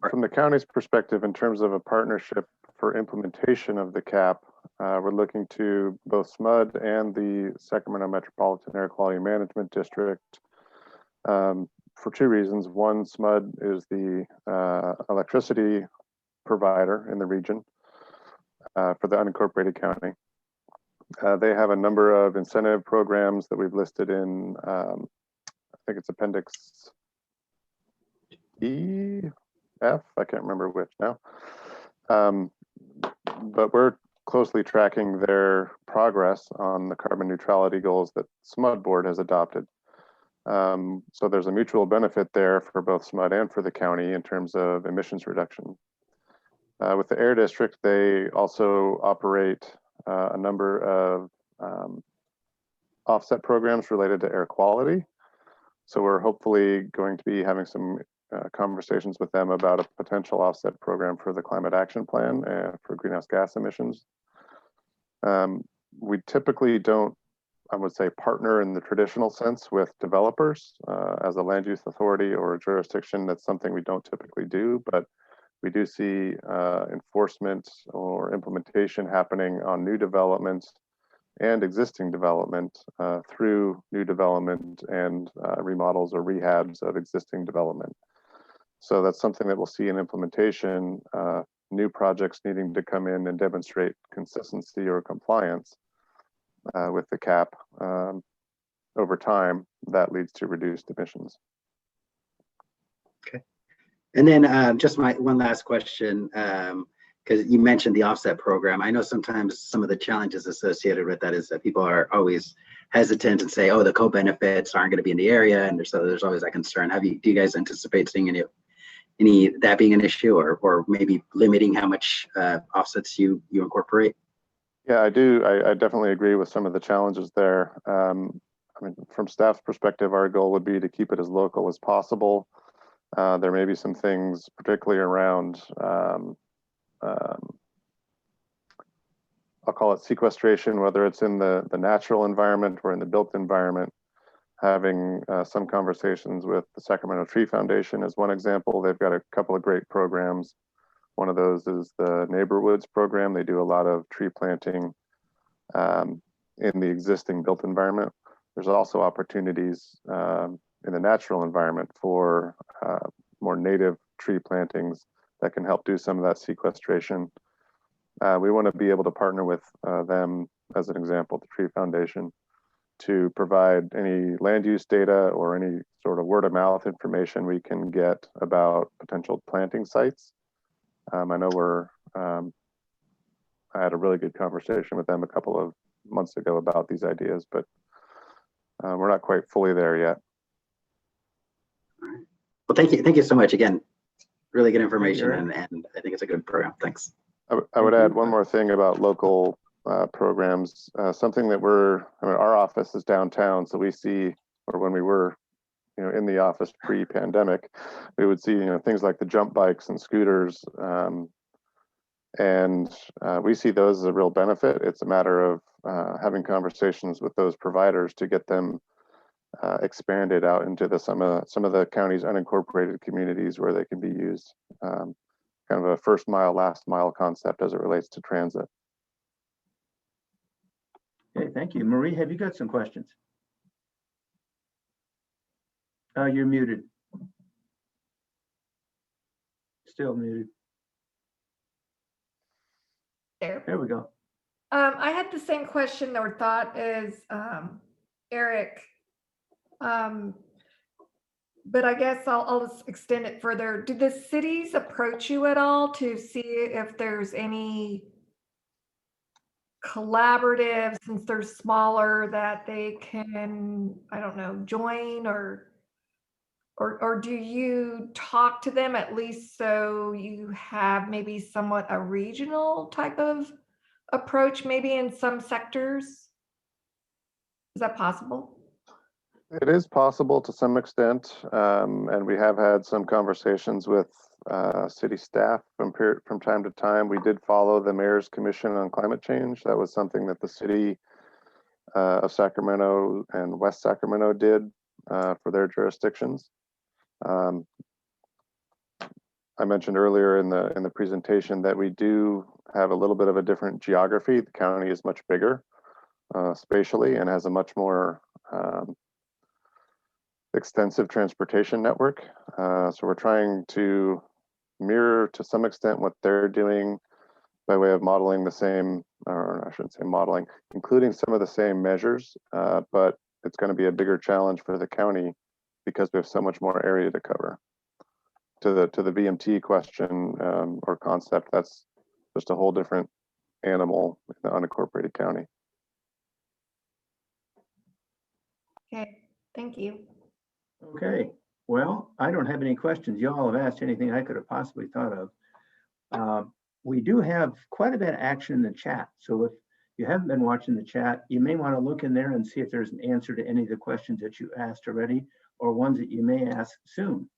from the county's perspective, in terms of a partnership for implementation of the CAP, we're looking to both SMUD and the Sacramento Metropolitan Air Quality Management District for two reasons. One, SMUD is the electricity provider in the region for the unincorporated county. They have a number of incentive programs that we've listed in, I think it's Appendix E, F, I can't remember which now. But we're closely tracking their progress on the carbon neutrality goals that SMUD board has adopted. So there's a mutual benefit there for both SMUD and for the county in terms of emissions reduction. With the Air District, they also operate a number of offset programs related to air quality. So we're hopefully going to be having some conversations with them about a potential offset program for the climate action plan for greenhouse gas emissions. We typically don't, I would say, partner in the traditional sense with developers as a land use authority or a jurisdiction. That's something we don't typically do, but we do see enforcement or implementation happening on new developments and existing development through new development and remodels or rehabs of existing development. So that's something that we'll see in implementation, new projects needing to come in and demonstrate consistency or compliance with the CAP over time. That leads to reduced emissions. Okay. And then just one last question, because you mentioned the offset program. I know sometimes some of the challenges associated with that is that people are always hesitant and say, oh, the co-benefits aren't going to be in the area. And there's always that concern. Do you guys anticipate seeing any that being an issue, or maybe limiting how much offsets you incorporate? Yeah, I do. I definitely agree with some of the challenges there. I mean, from staff's perspective, our goal would be to keep it as local as possible. There may be some things, particularly around, I'll call it sequestration, whether it's in the natural environment or in the built environment. Having some conversations with the Sacramento Tree Foundation is one example. They've got a couple of great programs. One of those is the Neighborwoods program. They do a lot of tree planting in the existing built environment. There's also opportunities in the natural environment for more native tree plantings that can help do some of that sequestration. We want to be able to partner with them, as an example, the Tree Foundation, to provide any land use data or any sort of word of mouth information we can get about potential planting sites. I know I had a really good conversation with them a couple of months ago about these ideas, but we're not quite fully there yet. Well, thank you so much again. Really good information, and I think it's a good program. Thanks. I would add one more thing about local programs. Something that our office is downtown, so we see, or when we were, in the office pre-pandemic, we would see, things like the jump bikes and scooters, and we see those as a real benefit. It's a matter of having conversations with those providers to get them expanded out into some of the county's unincorporated communities where they can be used. Kind of a first mile, last mile concept as it relates to transit. Okay, thank you. Marie, have you got some questions? You're muted. Still muted. There we go. I had the same question or thought as Eric, but I guess I'll just extend it further. Do the cities approach you at all to see if there's any collaborative, since they're smaller, that they can, I don't know, join, or do you talk to them at least so you have maybe somewhat a regional type of approach, maybe in some sectors? Is that possible? It is possible to some extent, and we have had some conversations with city staff from time to time. We did follow the Mayor's Commission on Climate Change. That was something that the city of Sacramento and West Sacramento did for their jurisdictions. I mentioned earlier in the presentation that we do have a little bit of a different geography. The county is much bigger spatially and has a much more extensive transportation network. So we're trying to mirror to some extent what they're doing by way of modeling the same, or I shouldn't say modeling, including some of the same measures, but it's going to be a bigger challenge for the county because we have so much more area to cover. To the VMT question or concept, that's just a whole different animal in the unincorporated county. Okay, thank you. Okay, well, I don't have any questions. You all have asked anything I could have possibly thought of. We do have quite a bit of action in the chat. So if you haven't been watching the chat, you may want to look in there and see if there's an answer to any of the questions that you asked already or ones that you may ask soon.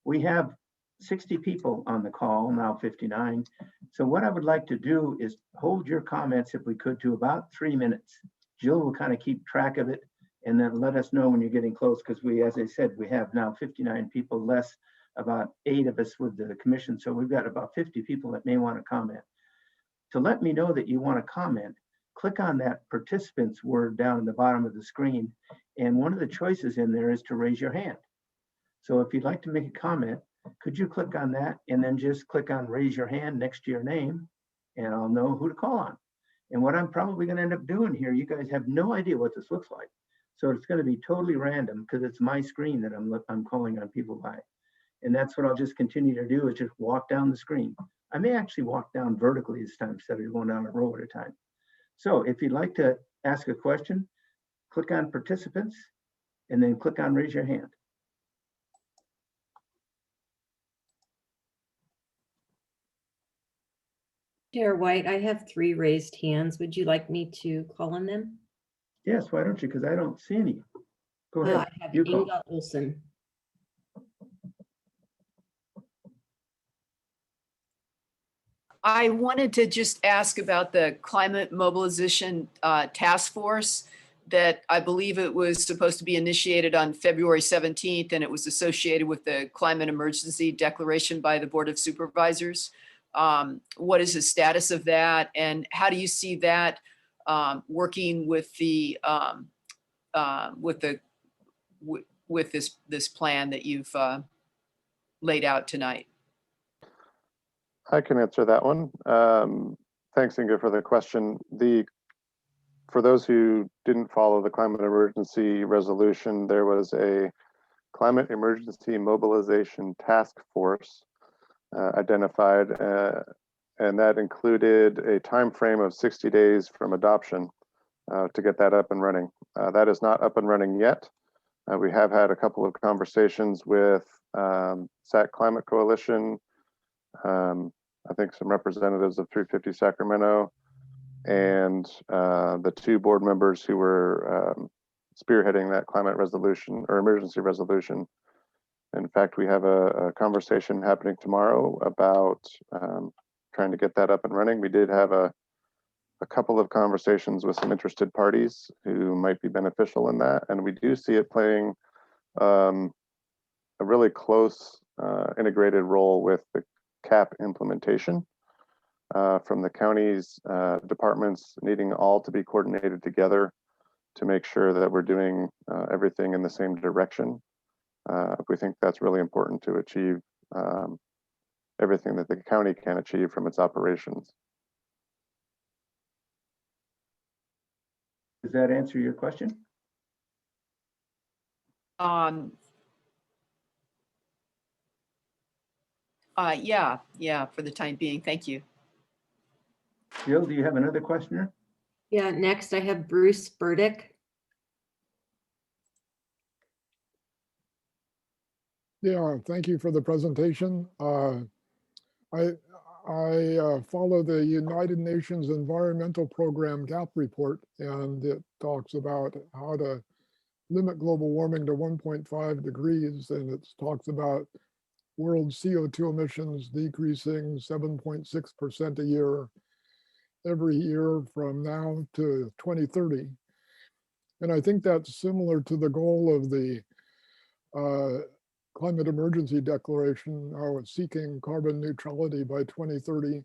We have 60 people on the call, now 59. So what I would like to do is hold your comments, if we could, to about 3 minutes. Jill will kind of keep track of it and then let us know when you're getting close, because we, as I said, we have now 59 people, less about 8 of us with the commission. So we've got about 50 people that may want to comment. To let me know that you want to comment, click on that participants word down at the bottom of the screen. And one of the choices in there is to raise your hand. So if you'd like to make a comment, could you click on that and then just click on raise your hand next to your name, and I'll know who to call on. And what I'm probably going to end up doing here, you guys have no idea what this looks like. So it's going to be totally random because it's my screen that I'm calling on people by. And that's what I'll just continue to do, is just walk down the screen. I may actually walk down vertically this time instead of going down a row at a time. So if you'd like to ask a question, click on participants and then click on raise your hand. Chair White, I have 3 raised hands. Would you like me to call on them? Yes, why don't you? Because I don't see any. Go ahead. I have You call. Inga Olson. I wanted to just ask about the climate mobilization task force that I believe it was supposed to be initiated on February 17th, and it was associated with the climate emergency declaration by the Board of Supervisors. What is the status of that, and how do you see that working with the with this plan that you've laid out tonight? I can answer that one. Thanks, Inga, for the question. For those who didn't follow the climate emergency resolution, there was a climate emergency mobilization task force identified, and that included a time frame of 60 days from adoption to get that up and running. That is not up and running yet. We have had a couple of conversations with SAC Climate Coalition, I think some representatives of 350 Sacramento, and the two board members who were spearheading that climate resolution or emergency resolution. In fact, we have a conversation happening tomorrow about trying to get that up and running. We did have a couple of conversations with some interested parties who might be beneficial in that, and we do see it playing a really close integrated role with the CAP implementation from the county's departments needing all to be coordinated together to make sure that we're doing everything in the same direction. We think that's really important to achieve everything that the county can achieve from its operations. Does that answer your question? Yeah, for the time being. Thank you. Jill, do you have another questioner? Yeah, next I have Bruce Burdick. Yeah, thank you for the presentation. I follow the United Nations Environmental Program GAP report, and it talks about how to limit global warming to 1.5 degrees, and it talks about world CO2 emissions decreasing 7.6% a year every year from now to 2030. And I think that's similar to the goal of the Climate Emergency Declaration, seeking carbon neutrality by 2030.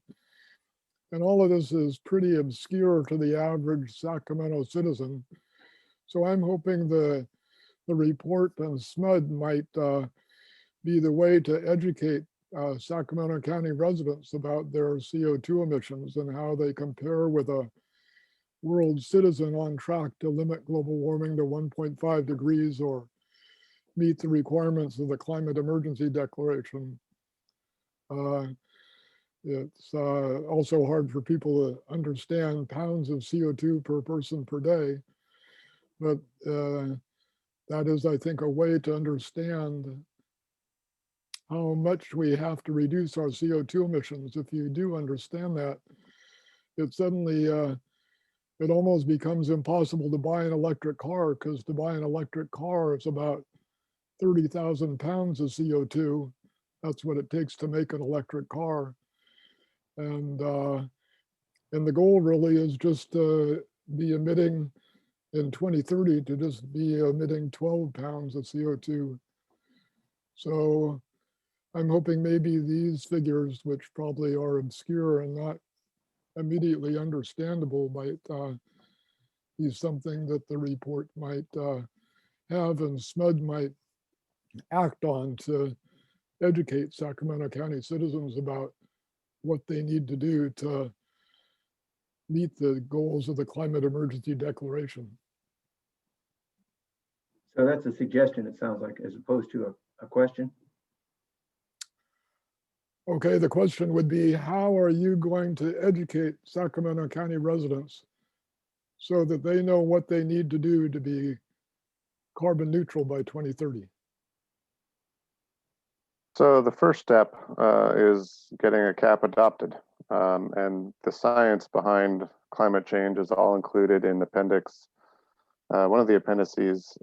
And all of this is pretty obscure to the average Sacramento citizen. So I'm hoping the report and SMUD might be the way to educate Sacramento County residents about their CO2 emissions and how they compare with a world citizen on track to limit global warming to 1.5 degrees or meet the requirements of the Climate Emergency Declaration. It's also hard for people to understand pounds of CO2 per person per day, but that is, I think, a way to understand how much we have to reduce our CO2 emissions. If you do understand that, it suddenly, it almost becomes impossible to buy an electric car, because to buy an electric car is about 30,000 pounds of CO2. That's what it takes to make an electric car. And the goal really is just to be emitting in 2030 to just be emitting 12 pounds of CO2. So I'm hoping maybe these figures, which probably are obscure and not immediately understandable, might be something that the report might have, and SMUD might act on to educate Sacramento County citizens about what they need to do to meet the goals of the Climate Emergency Declaration. So that's a suggestion, it sounds like, as opposed to a question. Okay, the question would be, how are you going to educate Sacramento County residents so that they know what they need to do to be carbon neutral by 2030? So the first step is getting a CAP adopted, and the science behind climate change is all included in appendix, one of the appendices,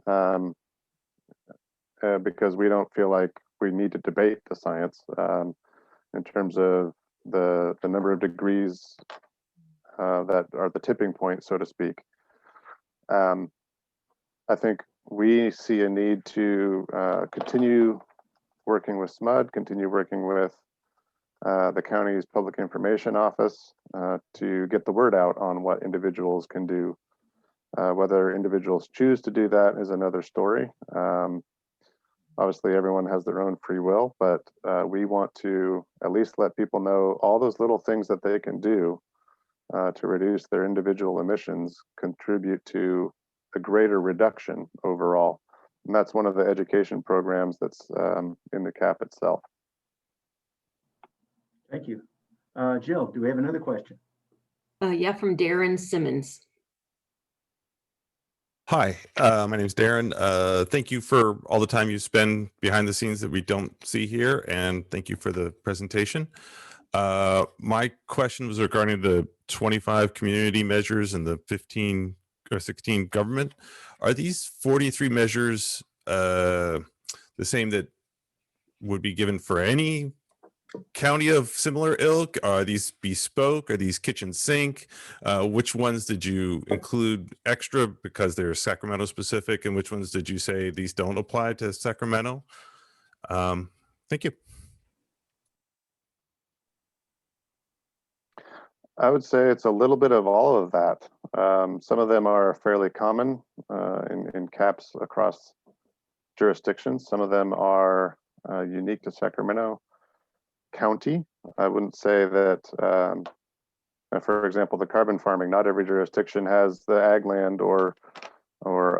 because we don't feel like we need to debate the science in terms of the number of degrees that are the tipping point, so to speak. I think we see a need to continue working with SMUD, continue working with the county's public information office to get the word out on what individuals can do. Whether individuals choose to do that is another story. Obviously, everyone has their own free will, but we want to at least let people know all those little things that they can do to reduce their individual emissions, contribute to a greater reduction overall. And that's one of the education programs that's in the CAP itself. Thank you. Jill, do we have another question? Yeah, from Darren Simmons. Hi, my name is Darren. Thank you for all the time you spend behind the scenes that we don't see here, and thank you for the presentation. My question was regarding the 25 community measures and the 15 or 16 government. Are these 43 measures the same that would be given for any county of similar ilk? Are these bespoke? Are these kitchen sink? Which ones did you include extra because they're Sacramento specific, and which ones did you say these don't apply to Sacramento? Thank you. I would say it's a little bit of all of that. Some of them are fairly common in CAPs across jurisdictions. Some of them are unique to Sacramento County. I wouldn't say that, for example, the carbon farming, not every jurisdiction has the ag land or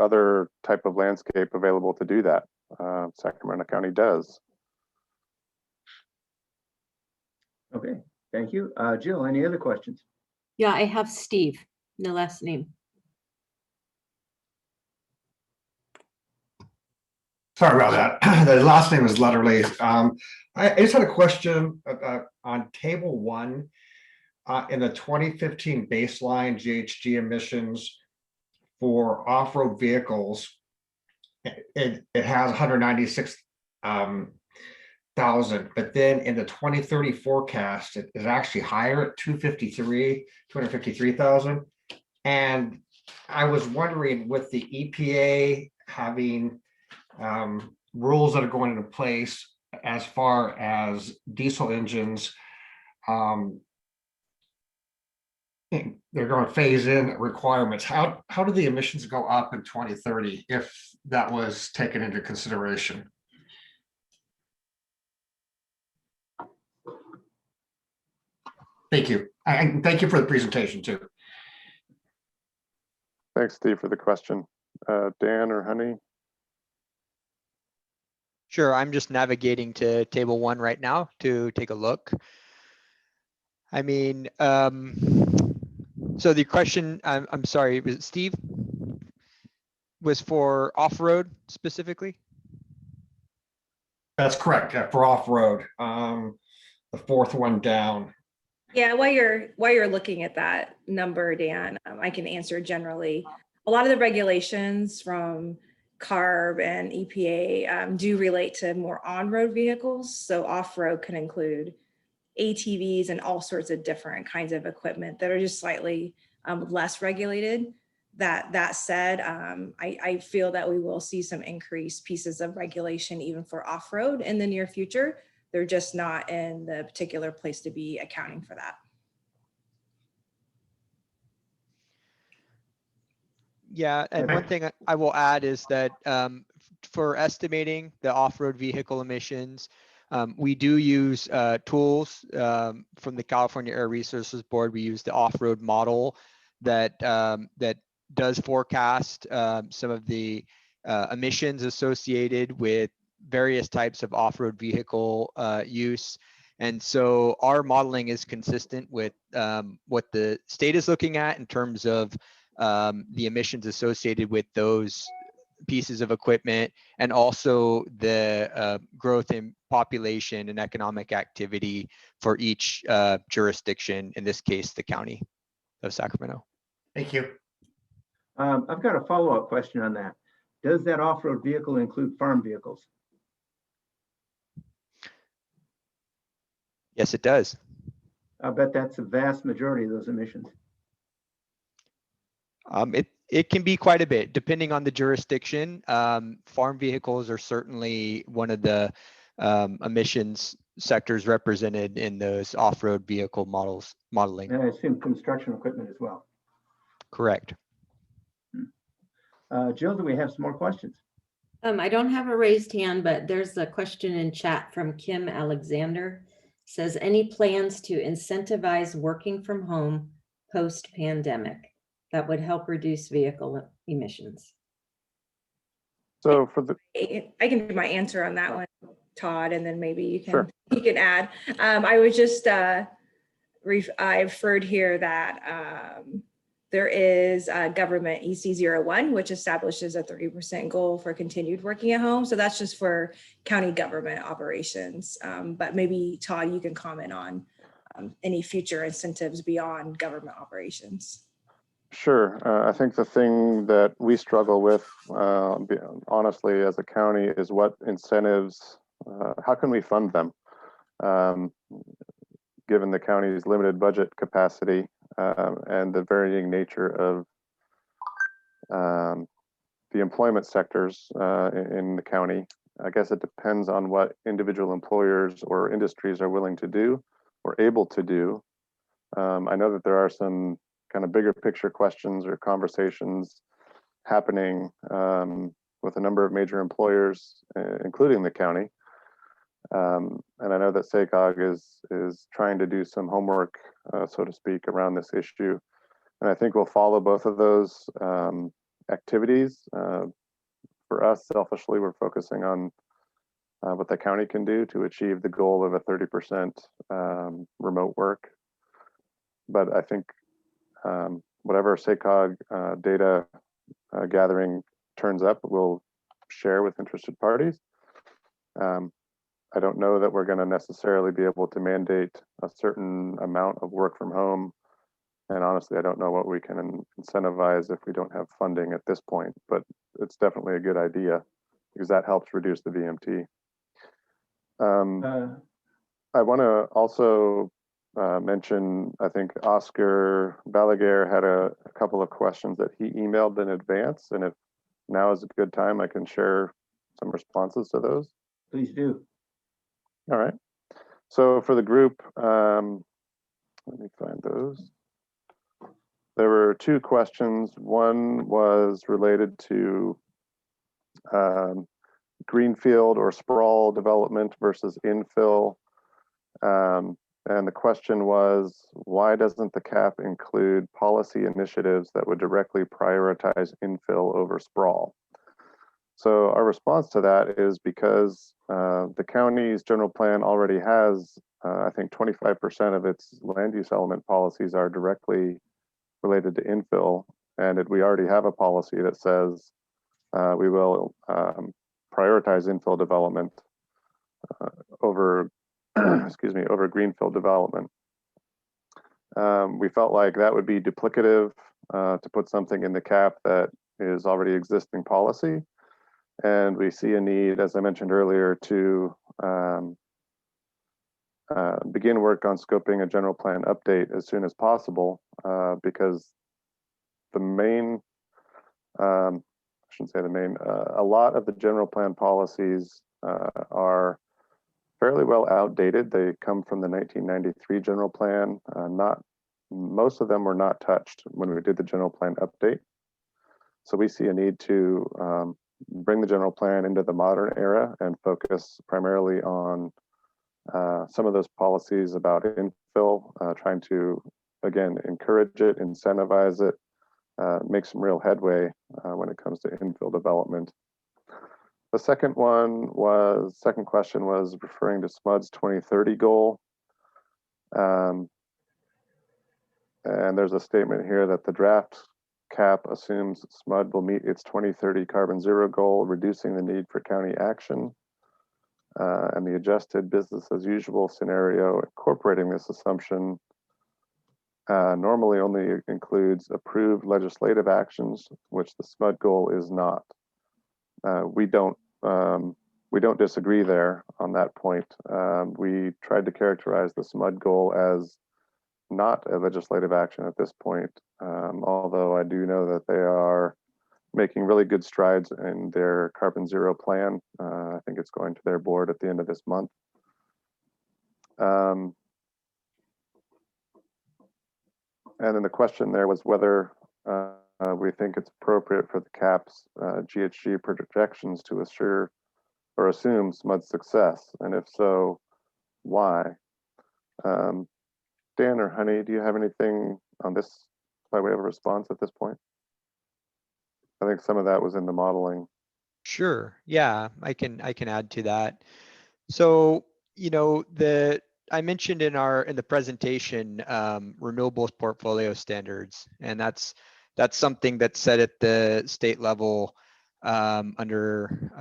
other type of landscape available to do that. Sacramento County does. Okay, thank you. Jill, any other questions? Yeah, I have Steve, no last name. Sorry about that. The last name is Letterly. I just had a question on table 1 in the 2015 baseline GHG emissions for off-road vehicles. It has 196,000, but then in the 2030 forecast, it is actually higher at 253,000. And I was wondering, with the EPA having rules that are going into place as far as diesel engines, they're going to phase in requirements. How do the emissions go up in 2030 if that was taken into consideration? Thank you. And thank you for the presentation too. Thanks, Steve, for the question. Dan or Honey? Sure, I'm just navigating to table 1 right now to take a look. I mean, so the question, I'm sorry, was it Steve? Was for off-road specifically? That's correct. Yeah, for off-road, the 4th one down. Yeah, while you're looking at that number, Dan, I can answer generally. A lot of the regulations from CARB and EPA do relate to more on-road vehicles. So off-road can include ATVs and all sorts of different kinds of equipment that are just slightly less regulated. That said, I feel that we will see some increased pieces of regulation even for off-road in the near future. They're just not in the particular place to be accounting for that. Yeah, and one thing I will add is that for estimating the off-road vehicle emissions, we do use tools from the California Air Resources Board. We use the off-road model that does forecast some of the emissions associated with various types of off-road vehicle use. And so our modeling is consistent with what the state is looking at in terms of the emissions associated with those pieces of equipment, and also the growth in population and economic activity for each jurisdiction, in this case, the county of Sacramento. Thank you. I've got a follow-up question on that. Does that off-road vehicle include farm vehicles? Yes, it does. I bet that's the vast majority of those emissions. It can be quite a bit depending on the jurisdiction. Farm vehicles are certainly one of the emissions sectors represented in those off-road vehicle modeling. And I assume construction equipment as well. Correct. Jill, do we have some more questions? I don't have a raised hand, but there's a question in chat from Kim Alexander. Says, any plans to incentivize working from home post-pandemic that would help reduce vehicle emissions? So for the, I can do my answer on that one, Todd, and then maybe you can Sure. you can add. I was just I referred here that there is a government EC01, which establishes a 30% goal for continued working at home. So that's just for county government operations. But maybe Todd, you can comment on any future incentives beyond government operations. Sure. I think the thing that we struggle with, honestly, as a county is what incentives, how can we fund them? Given the county's limited budget capacity and the varying nature of the employment sectors in the county, I guess it depends on what individual employers or industries are willing to do or able to do. I know that there are some kind of bigger picture questions or conversations happening with a number of major employers, including the county. And I know that SACOG is trying to do some homework, so to speak, around this issue. And I think we'll follow both of those activities. For us, selfishly, we're focusing on what the county can do to achieve the goal of a 30% remote work. But I think whatever SACOG data gathering turns up, we'll share with interested parties. I don't know that we're going to necessarily be able to mandate a certain amount of work from home. And honestly, I don't know what we can incentivize if we don't have funding at this point, but it's definitely a good idea because that helps reduce the VMT. I want to also mention, I think Oscar Balaguer had a couple of questions that he emailed in advance. And if now is a good time, I can share some responses to those. Please do. All right. So for the group, let me find those. There were two questions. One was related to greenfield or sprawl development versus infill. And the question was, why doesn't the CAP include policy initiatives that would directly prioritize infill over sprawl? So our response to that is because the county's general plan already has, I think 25% of its land use element policies are directly related to infill. And we already have a policy that says we will prioritize infill development over, excuse me, over greenfield development. We felt like that would be duplicative to put something in the CAP that is already existing policy. And we see a need, as I mentioned earlier, to begin work on scoping a general plan update as soon as possible, because the main, I shouldn't say the main, a lot of the general plan policies are fairly well outdated. They come from the 1993 general plan. Most of them were not touched when we did the general plan update. So we see a need to bring the general plan into the modern era and focus primarily on some of those policies about infill, trying to, again, encourage it, incentivize it, make some real headway when it comes to infill development. The second question was referring to SMUD's 2030 goal. And there's a statement here that the draft CAP assumes SMUD will meet its 2030 carbon zero goal, reducing the need for county action. And the adjusted business as usual scenario incorporating this assumption normally only includes approved legislative actions, which the SMUD goal is not. We don't disagree there on that point. We tried to characterize the SMUD goal as not a legislative action at this point, although I do know that they are making really good strides in their carbon zero plan. I think it's going to their board at the end of this month. And then the question there was whether we think it's appropriate for the CAP's GHG projections to assure or assume SMUD success, and if so, why? Dan or Honey, do you have anything on this by way of a response at this point? I think some of that was in the modeling. Sure. Yeah, I can add to that. So, you know, I mentioned in the presentation renewables portfolio standards, and that's something that's set at the state level under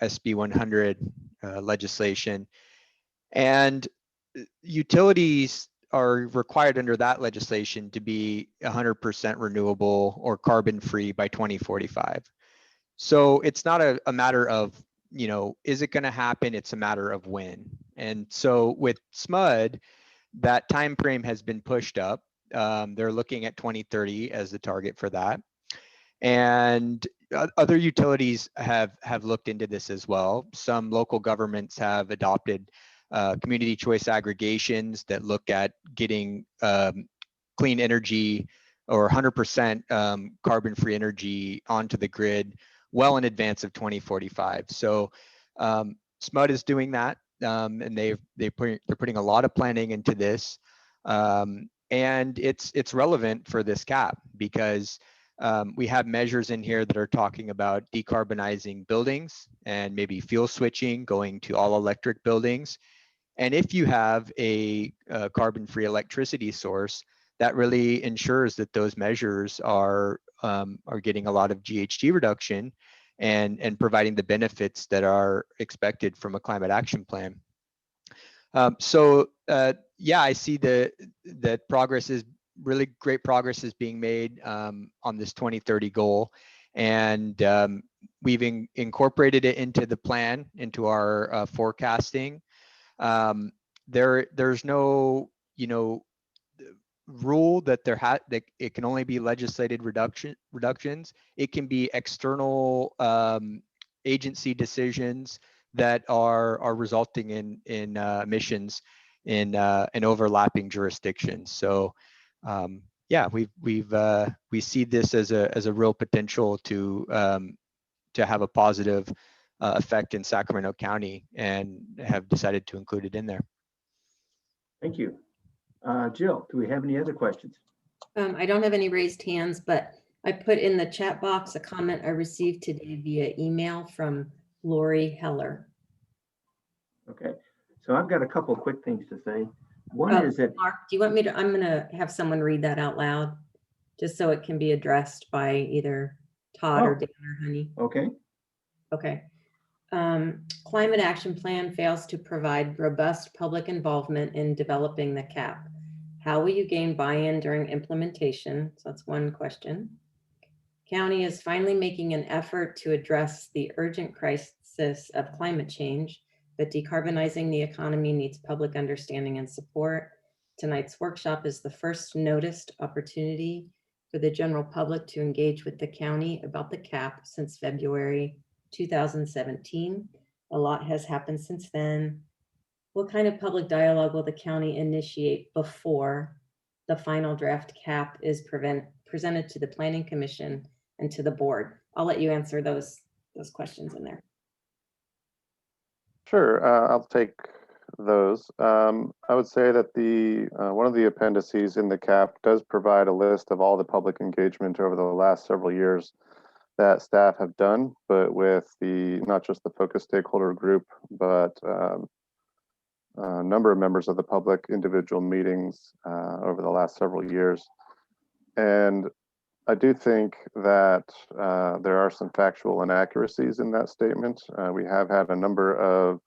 SB 100 legislation, and utilities are required under that legislation to be 100% renewable or carbon free by 2045. So it's not a matter of, you know, is it going to happen? It's a matter of when. And so with SMUD, that time frame has been pushed up. They're looking at 2030 as the target for that. And other utilities have looked into this as well. Some local governments have adopted community choice aggregations that look at getting clean energy or 100% carbon-free energy onto the grid well in advance of 2045. So SMUD is doing that, and they're putting a lot of planning into this, and it's relevant for this cap because we have measures in here that are talking about decarbonizing buildings and maybe fuel switching, going to all electric buildings. And if you have a carbon-free electricity source, that really ensures that those measures are getting a lot of GHG reduction and providing the benefits that are expected from a climate action plan. Yeah, I see that progress is really great progress is being made on this 2030 goal, and we've incorporated it into the plan, into our forecasting. There's no, you know, rule that that it can only be legislated reductions. It can be external agency decisions that are resulting in emissions in overlapping jurisdictions. So yeah, we see this as a real potential to have a positive effect in Sacramento County, and have decided to include it in there. Thank you. Jill, do we have any other questions? I don't have any raised hands, but I put in the chat box a comment I received today via email from Lori Heller. Okay, so I've got a couple of quick things to say. One is that— Mark, do you want me to, I'm gonna have someone read that out loud, just so it can be addressed by either Todd or Dan or Honey. Okay. Okay. Climate action plan fails to provide robust public involvement in developing the CAP. How will you gain buy-in during implementation? So that's one question. County is finally making an effort to address the urgent crisis of climate change, but decarbonizing the economy needs public understanding and support. Tonight's workshop is the first noticed opportunity for the general public to engage with the county about the CAP since February 2017. A lot has happened since then. What kind of public dialogue will the county initiate before the final draft CAP is presented to the Planning Commission and to the board? I'll let you answer those questions in there. Sure, I'll take those. I would say that the one of the appendices in the CAP does provide a list of all the public engagement over the last several years that staff have done, but with the not just the focus stakeholder group, but a number of members of the public, individual meetings over the last several years. And I do think that there are some factual inaccuracies in that statement. We have had a number of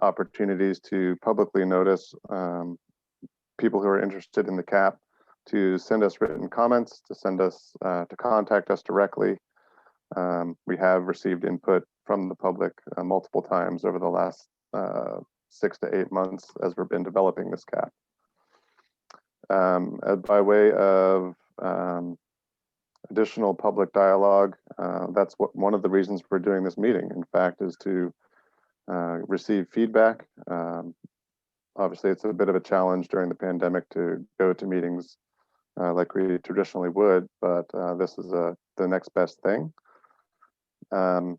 opportunities to publicly notice people who are interested in the CAP to send us written comments, to send us, to contact us directly. We have received input from the public multiple times over the last 6 to 8 months as we've been developing this CAP. By way of additional public dialogue, that's one of the reasons we're doing this meeting, in fact, is to receive feedback obviously it's a bit of a challenge during the pandemic to go to meetings like we traditionally would, but this is the next best thing. And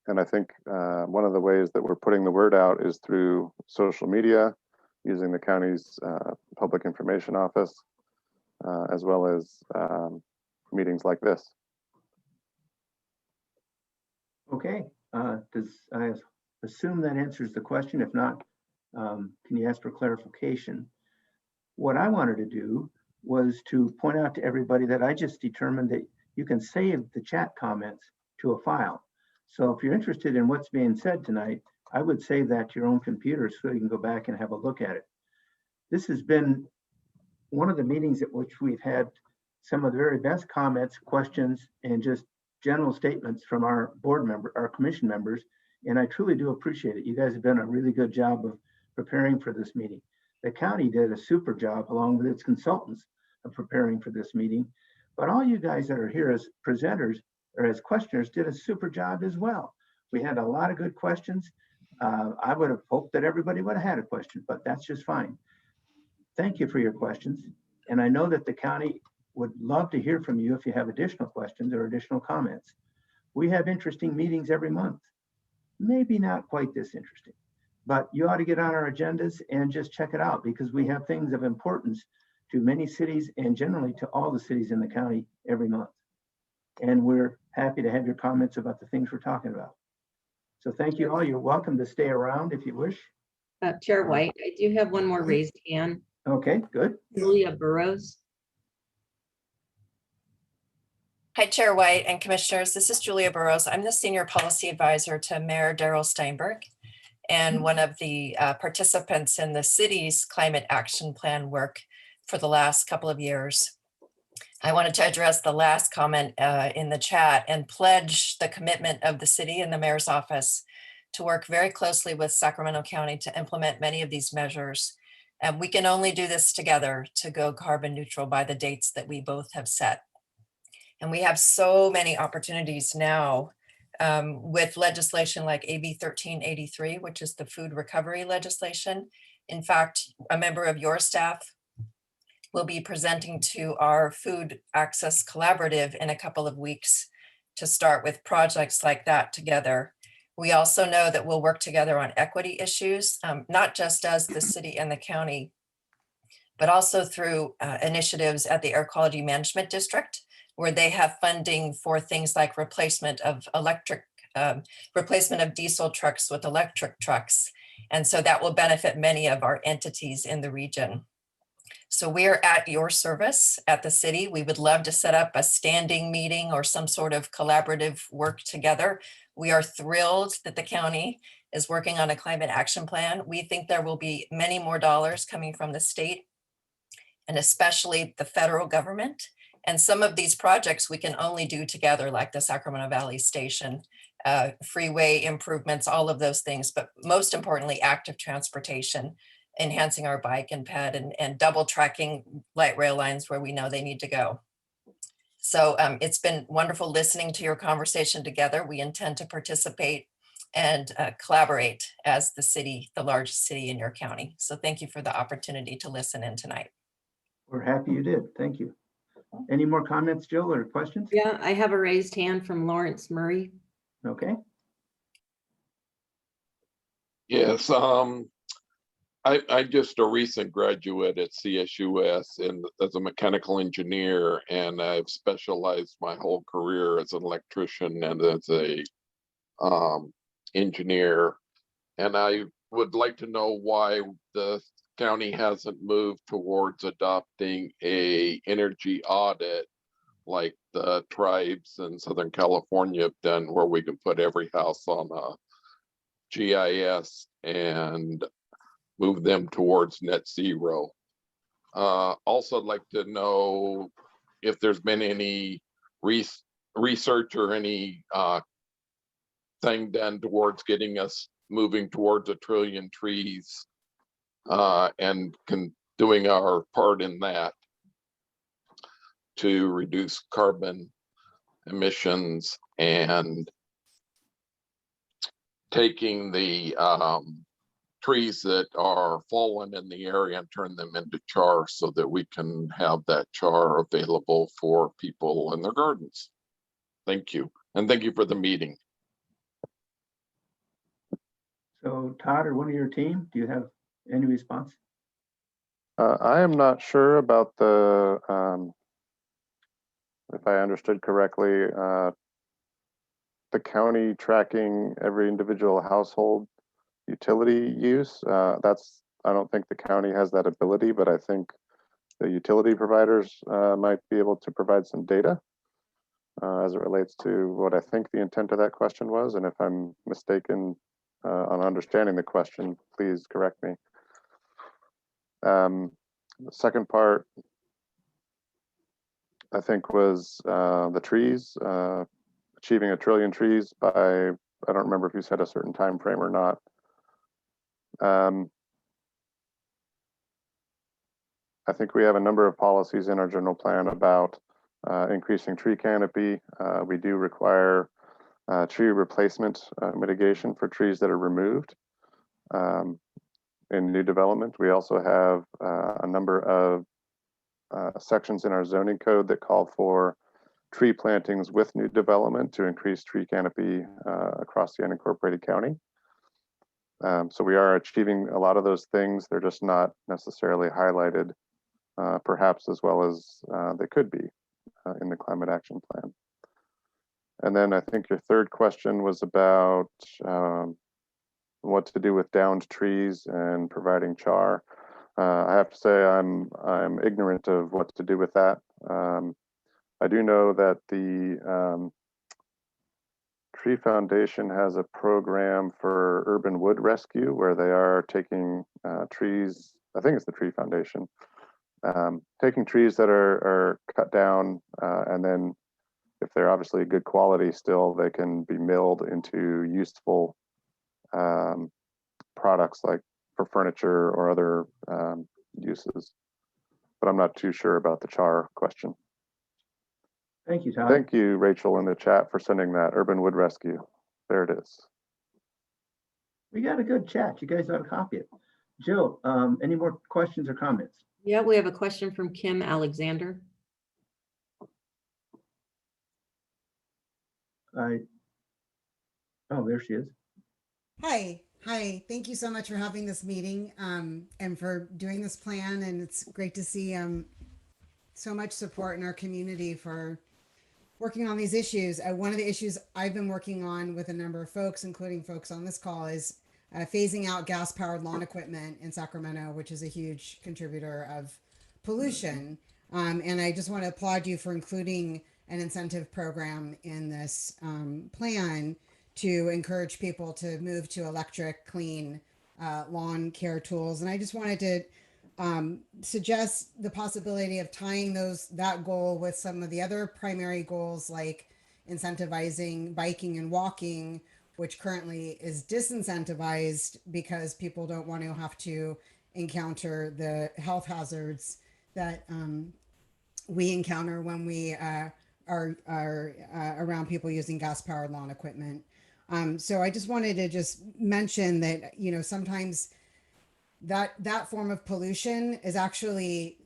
I think one of the ways that we're putting the word out is through social media, using the county's public information office, as well as meetings like this. Okay, I assume that answers the question? If not, can you ask for clarification? What I wanted to do was to point out to everybody that I just determined that you can save the chat comments to a file. So if you're interested in what's being said tonight, I would save that to your own computer so you can go back and have a look at it. This has been one of the meetings at which we've had some of the very best comments, questions, and just general statements from our our commission members. And I truly do appreciate it. You guys have done a really good job of preparing for this meeting. The county did a super job along with its consultants of preparing for this meeting. But all you guys that are here as presenters or as questioners did a super job as well. We had a lot of good questions. I would have hoped that everybody would have had a question, but that's just fine. Thank you for your questions. And I know that the county would love to hear from you if you have additional questions or additional comments. We have interesting meetings every month. Maybe not quite this interesting, but you ought to get on our agendas and just check it out, because we have things of importance to many cities and generally to all the cities in the county every month. And we're happy to have your comments about the things we're talking about. So thank you all. You're welcome to stay around if you wish. Chair White, I do have one more raised hand. Okay, good. Julia Burrows. Hi, Chair White and Commissioners. This is Julia Burrows. I'm the Senior Policy Advisor to Mayor Daryl Steinberg and one of the participants in the city's climate action plan work for the last couple of years. I wanted to address the last comment in the chat and pledge the commitment of the city and the mayor's office to work very closely with Sacramento County to implement many of these measures. And we can only do this together to go carbon neutral by the dates that we both have set. And we have so many opportunities now with legislation like AB 1383, which is the food recovery legislation. In fact, a member of your staff will be presenting to our Food Access Collaborative in a couple of weeks to start with projects like that together. We also know that we'll work together on equity issues, not just as the city and the county, but also through initiatives at the Air Quality Management District, where they have funding for things like replacement of diesel trucks with electric trucks. And so that will benefit many of our entities in the region. So we're at your service at the city. We would love to set up a standing meeting or some sort of collaborative work together. We are thrilled that the county is working on a climate action plan. We think there will be many more dollars coming from the state and especially the federal government. And some of these projects we can only do together, like the Sacramento Valley Station, freeway improvements, all of those things, but most importantly, active transportation, enhancing our bike and ped and double tracking light rail lines where we know they need to go. So it's been wonderful listening to your conversation together. We intend to participate and collaborate as the city, the largest city in your county. So thank you for the opportunity to listen in tonight. We're happy you did. Thank you. Any more comments, Jill, or questions? Yeah, I have a raised hand from Lawrence Murray. Okay. Yes, I'm just a recent graduate at CSUS as a mechanical engineer, and I've specialized my whole career as an electrician and as a engineer. And I would like to know why the county hasn't moved towards adopting a energy audit like the tribes in Southern California have done, where we can put every house on a GIS and move them towards net zero. Also, I'd like to know if there's been any research or any thing done towards getting us moving towards 1 trillion trees and doing our part in that to reduce carbon emissions and taking the trees that are fallen in the area and turn them into char so that we can have that char available for people in their gardens. Thank you. And thank you for the meeting. So Todd or one of your team, do you have any response? I am not sure about the, if I understood correctly, the county tracking every individual household utility use. I don't think the county has that ability, but I think the utility providers might be able to provide some data as it relates to what I think the intent of that question was. And if I'm mistaken on understanding the question, please correct me. The second part, I think, was the trees, achieving 1 trillion trees by, I don't remember if you said a certain time frame or not. I think we have a number of policies in our general plan about increasing tree canopy. We do require tree replacement mitigation for trees that are removed in new development. We also have a number of sections in our zoning code that call for tree plantings with new development to increase tree canopy across the unincorporated county. So we are achieving a lot of those things. They're just not necessarily highlighted perhaps as well as they could be in the climate action plan. And then I think your third question was about what to do with downed trees and providing char. I have to say I'm ignorant of what to do with that. I do know that the Tree Foundation has a program for urban wood rescue where they are taking trees, I think it's the Tree Foundation, taking trees that are cut down and then if they're obviously good quality still, they can be milled into useful products like for furniture or other uses. But I'm not too sure about the char question. Thank you, Todd. Thank you, Rachel, in the chat for sending that urban wood rescue. There it is. We got a good chat. You guys ought to copy it. Jill, any more questions or comments? Yeah, we have a question from Kim Alexander. Oh, there she is. Hi. Thank you so much for having this meeting and for doing this plan. And it's great to see so much support in our community for working on these issues. One of the issues I've been working on with a number of folks, including folks on this call, is phasing out gas-powered lawn equipment in Sacramento, which is a huge contributor of pollution. And I just want to applaud you for including an incentive program in this plan to encourage people to move to electric, clean lawn care tools. And I just wanted to suggest the possibility of tying that goal with some of the other primary goals, like incentivizing biking and walking, which currently is disincentivized because people don't want to have to encounter the health hazards that we encounter when we are around people using gas-powered lawn equipment. So I just wanted to just mention that, sometimes that form of pollution is actually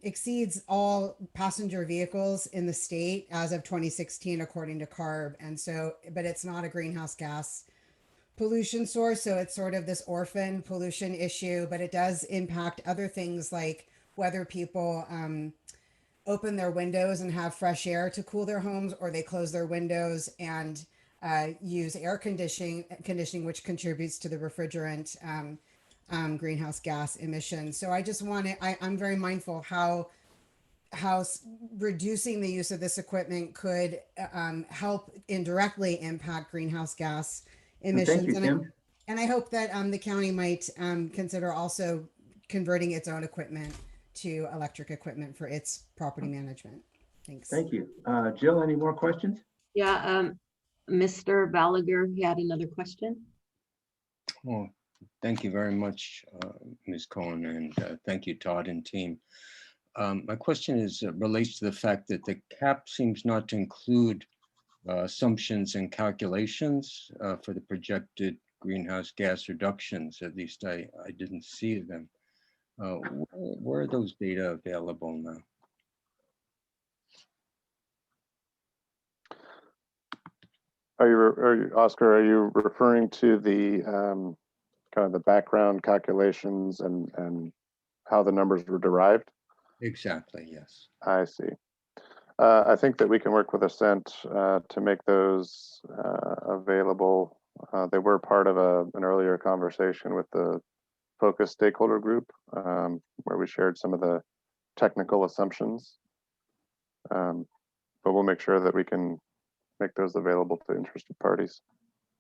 exceeds all passenger vehicles in the state as of 2016, according to CARB. And so, but it's not a greenhouse gas pollution source. So it's sort of this orphan pollution issue, but it does impact other things like whether people open their windows and have fresh air to cool their homes, or they close their windows and use air conditioning, which contributes to the refrigerant greenhouse gas emissions. So I just I'm very mindful how reducing the use of this equipment could help indirectly impact greenhouse gas emissions. Thank you, Kim. And I hope that the county might consider also converting its own equipment to electric equipment for its property management. Thanks. Thank you. Jill, any more questions? Yeah, Mr. Balaguer, he had another question. Oh, thank you very much, Ms. Cohen, and thank you, Todd and team. My question relates to the fact that the CAP seems not to include assumptions and calculations for the projected greenhouse gas reductions. At least I didn't see them. Where are those data available now? Oscar, are you referring to the kind of the background calculations and how the numbers were derived? Exactly, yes. I see. I think that we can work with Ascent to make those available. They were part of an earlier conversation with the focus stakeholder group where we shared some of the technical assumptions. But we'll make sure that we can make those available to interested parties.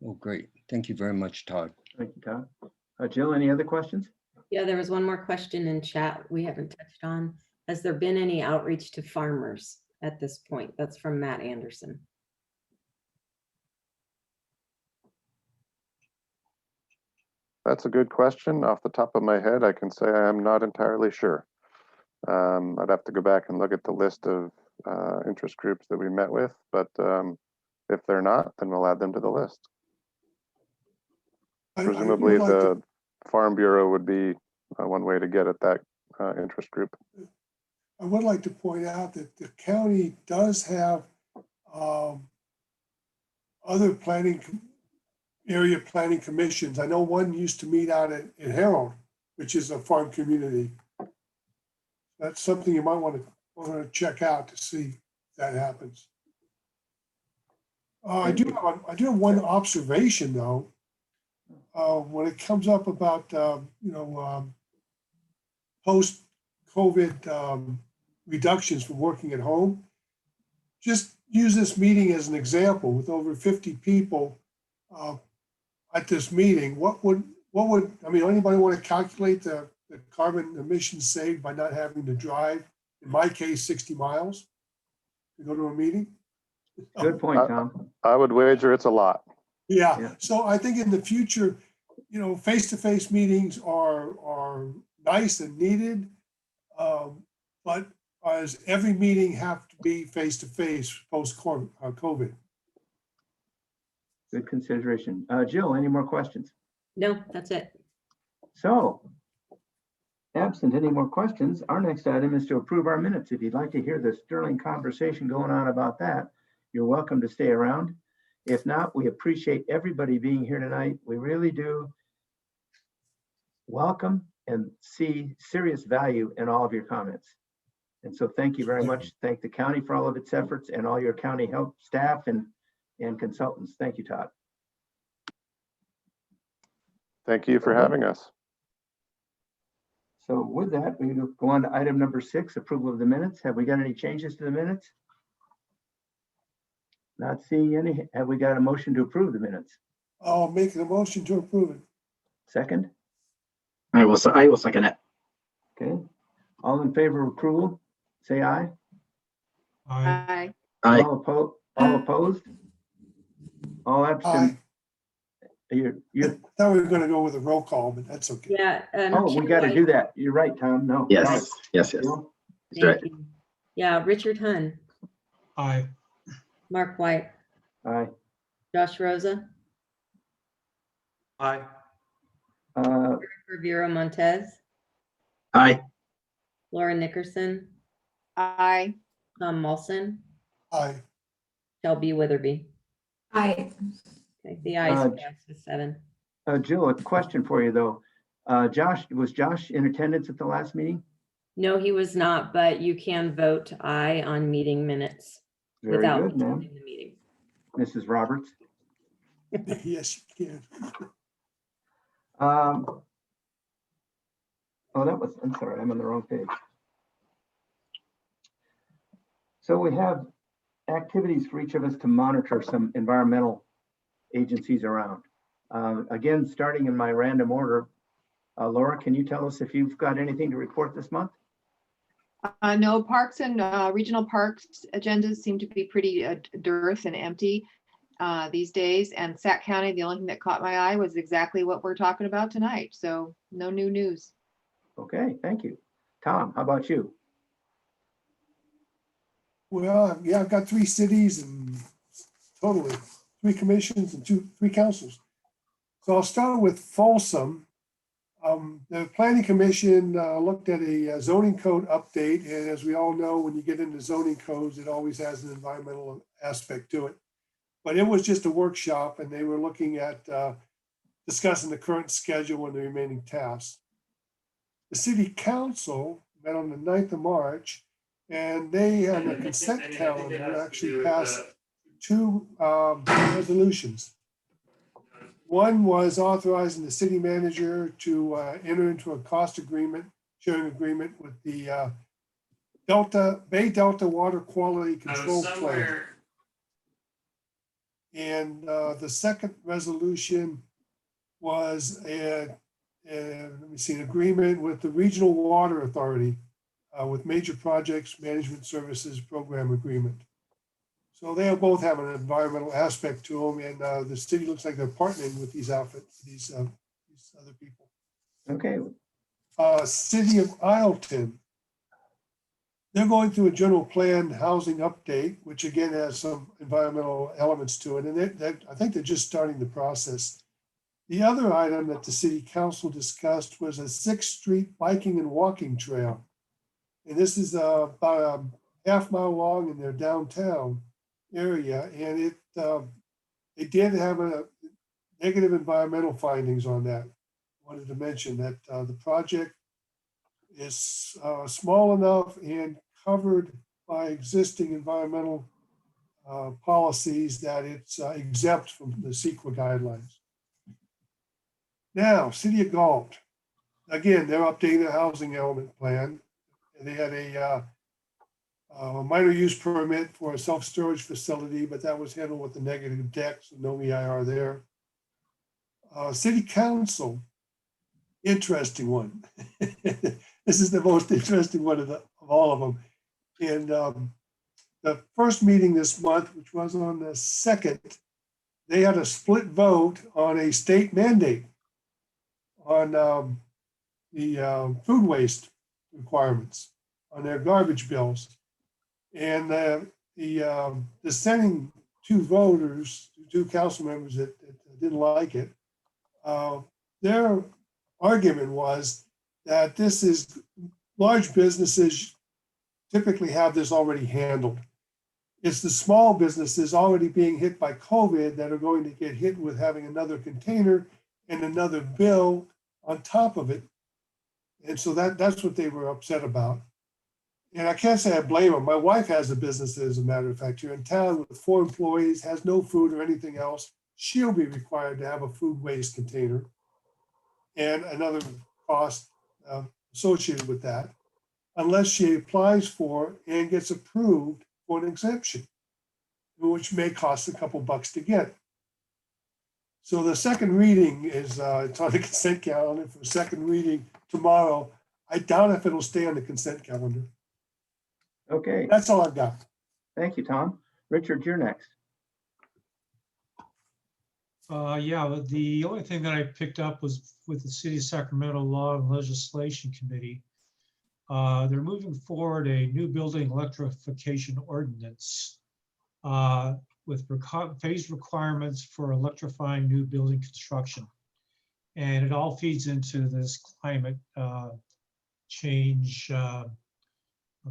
Oh, great. Thank you very much, Todd. Thank you, Todd. Jill, any other questions? Yeah, there was one more question in chat we haven't touched on. Has there been any outreach to farmers at this point? That's from Matt Anderson. That's a good question. Off the top of my head, I can say I am not entirely sure. I'd have to go back and look at the list of interest groups that we met with, but if they're not, then we'll add them to the list. Presumably the Farm Bureau would be one way to get at that interest group. I would like to point out that the county does have other area planning commissions. I know one used to meet out in Herald, which is a farm community. That's something you might want to check out to see if that happens. I do have one observation though. When it comes up about post-COVID reductions from working at home, just use this meeting as an example. With over 50 people at this meeting, what would anybody want to calculate the carbon emissions saved by not having to drive, in my case, 60 miles to go to a meeting? Good point, Tom. I would wager it's a lot. Yeah. So I think in the future, face-to-face meetings are nice and needed, but does every meeting have to be face-to-face post-COVID? Good consideration. Jill, any more questions? No, that's it. So, absent any more questions, our next item is to approve our minutes. If you'd like to hear the sterling conversation going on about that, you're welcome to stay around. If not, we appreciate everybody being here tonight. We really do welcome and see serious value in all of your comments. And so thank you very much. Thank the county for all of its efforts and all your county help staff and consultants. Thank you, Todd. Thank you for having us. So with that, we go on to item number 6, approval of the minutes. Have we got any changes to the minutes? Not seeing any. Have we got a motion to approve the minutes? I'll make the motion to approve it. Second? I will second it. Okay. All in favor of approval, say aye. Aye. Aye. All opposed? All absent? You thought we were going to go with a roll call, but that's okay. Yeah. Oh, we got to do that. You're right, Tom. No. Yes. Yes. Thank Right. you. Yeah, Richard Hunn, Aye. Mark White, Aye. Josh Rosa, Aye. Rivera Montez, Aye. Laura Nickerson, Aye. Tom Mulson, Aye. Shelby Witherby. Aye. Okay, the ayes pass with 7. Jill, a question for you though. Was Josh in attendance at the last meeting? No, he was not, but you can vote aye on meeting minutes. Very without good, ma'am. attending the meeting. Mrs. Roberts. Yes, you can. Oh, I'm sorry, I'm on the wrong page. So we have activities for each of us to monitor some environmental agencies around. Again, starting in my random order, Laura, can you tell us if you've got anything to report this month? No, parks and regional parks agendas seem to be pretty dearth and empty these days. And Sac County, the only thing that caught my eye was exactly what we're talking about tonight. So no new news. Okay, thank you. Tom, how about you? Well, yeah, I've got 3 cities and totally 3 commissions and 3 councils. So I'll start with Folsom. The Planning Commission looked at a zoning code update, and as we all know, when you get into zoning codes, it always has an environmental aspect to it. But it was just a workshop, and they were looking at discussing the current schedule and the remaining tasks. The City Council met on the 9th of March, and they, on the consent calendar, actually passed two resolutions. One was authorizing the city manager to enter into a cost agreement, sharing agreement with the Bay Delta Water Quality Control Plan. And the second resolution was let me see, an agreement with the Regional Water Authority with Major Projects Management Services Program Agreement. So they both have an environmental aspect to them, and the city looks like they're partnering with these outfits, these other people. Okay. City of Ileton, they're going through a general plan housing update, which again has some environmental elements to it, and I think they're just starting the process. The other item that the city council discussed was a 6th Street biking and walking trail. And this is about a half-mile long in their downtown area, and it did have a negative environmental findings on that. Wanted to mention that the project is small enough and covered by existing environmental policies that it's exempt from the CEQA guidelines. Now, City of Galt, again, they're updating the housing element plan. And they had a minor use permit for a self-storage facility, but that was handled with the negative deck, so no EIR there. City Council, interesting one. This is the most interesting one of all of them. And the first meeting this month, which was on the 2nd, they had a split vote on a state mandate on the food waste requirements on their garbage bills. And the dissenting two council members that didn't like it, their argument was that this is large businesses typically have this already handled. It's the small businesses already being hit by COVID that are going to get hit with having another container and another bill on top of it. And so that's what they were upset about. And I can't say I blame them. My wife has a business, as a matter of fact, here in town with 4 employees, has no food or anything else. She'll be required to have a food waste container and another cost associated with that, unless she applies for and gets approved for an exemption, which may cost a couple bucks to get. So the second reading is it's on the consent calendar for second reading tomorrow. I doubt if it'll stay on the consent calendar. Okay. That's all I've got. Thank you, Tom. Richard, you're next. Yeah, the only thing that I picked up was with the City of Sacramento Law and Legislation Committee. They're moving forward a new building electrification ordinance with phased requirements for electrifying new building construction. And it all feeds into this climate change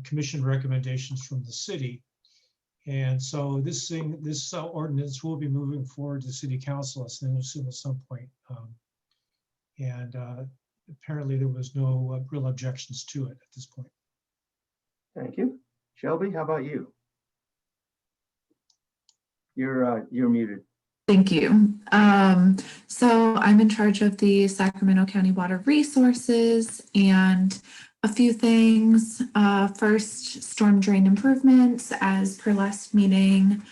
commission recommendations from the city. And so this ordinance will be moving forward to City Council as soon at some point. And apparently there was no real objections to it at this point. Thank you. Shelby, how about you? You're muted. Thank you. So I'm in charge of the Sacramento County Water Resources, and a few things. First, storm drain improvements as per last meeting.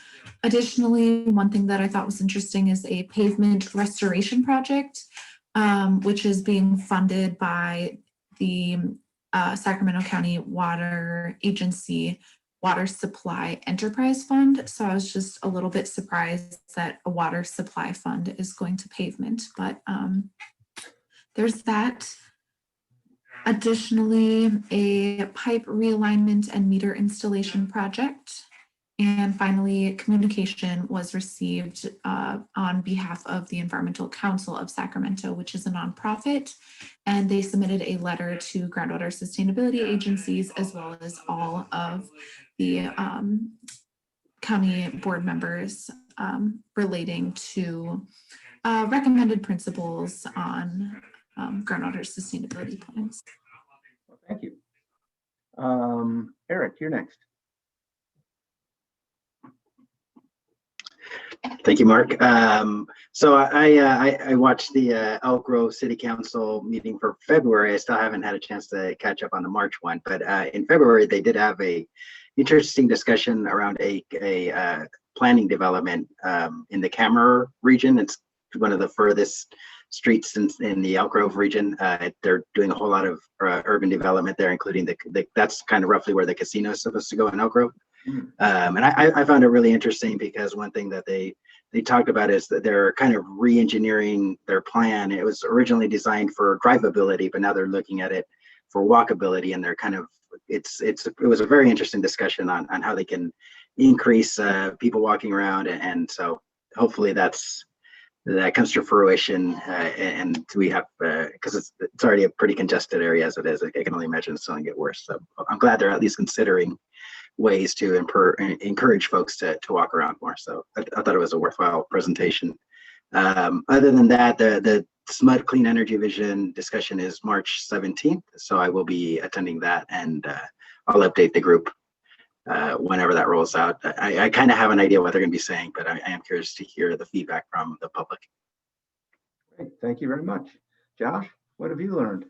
Additionally, one thing that I thought was interesting is a pavement restoration project, which is being funded by the Sacramento County Water Agency Water Supply Enterprise Fund. So I was just a little bit surprised that a water supply fund is going to pavement, but there's that. Additionally, a pipe realignment and meter installation project. And finally, communication was received on behalf of the Environmental Council of Sacramento, which is a nonprofit, and they submitted a letter to groundwater sustainability agencies as well as all of the county board members relating to recommended principles on groundwater sustainability plans. Well, thank you. Eric, you're next. Thank you, Mark. So I watched the Elk Grove City Council meeting for February. I still haven't had a chance to catch up on the March one, but in February they did have a interesting discussion around a planning development in the Camera region. It's one of the furthest streets in the Elk Grove region. They're doing a whole lot of urban development there, including that's kind of roughly where the casino is supposed to go in Elk Grove. And I found it really interesting because one thing that they talked about is that they're kind of re-engineering their plan. It was originally designed for drivability, but now they're looking at it for walkability, and they're kind of it was a very interesting discussion on how they can increase people walking around, and so hopefully that comes to fruition, and we have because it's already a pretty congested area as it is. I can only imagine it's going to get worse. So I'm glad they're at least considering ways to encourage folks to walk around more. So I thought it was a worthwhile presentation. Other than that, the SMUD Clean Energy Vision discussion is March 17th. So I will be attending that, and I'll update the group whenever that rolls out. I kind of have an idea what they're going to be saying, but I am curious to hear the feedback from the public. Great, thank you very much. Josh, what have you learned?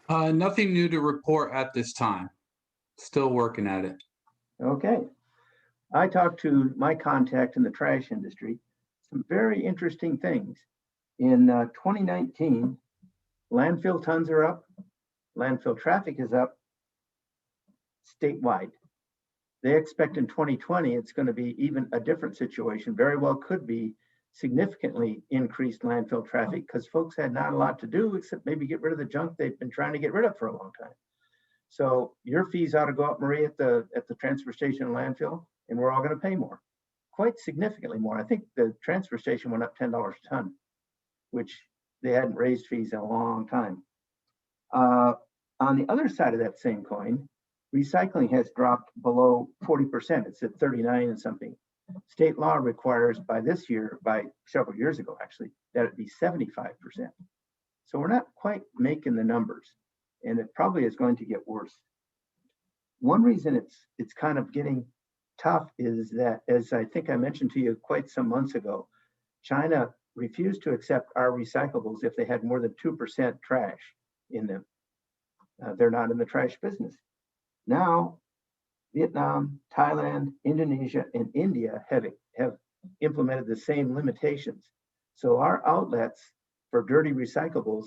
Nothing new to report at this time. Still working at it. Okay. I talked to my contact in the trash industry. Some very interesting things. In 2019, landfill tons are up, landfill traffic is up statewide. They expect in 2020 it's going to be even a different situation. Very well could be significantly increased landfill traffic because folks had not a lot to do except maybe get rid of the junk they've been trying to get rid of for a long time. So your fees ought to go up, Marie, at the transfer station and landfill, and we're all going to pay more, quite significantly more. I think the transfer station went up $10 a ton, which they hadn't raised fees in a long time. On the other side of that same coin, recycling has dropped below 40%. It's at 39 and something. State law requires by this year, by several years ago actually, that it be 75%. So we're not quite making the numbers, and it probably is going to get worse. One reason it's kind of getting tough is that, as I think I mentioned to you quite some months ago, China refused to accept our recyclables if they had more than 2% trash in them. They're not in the trash business. Now, Vietnam, Thailand, Indonesia, and India have implemented the same limitations. So our outlets for dirty recyclables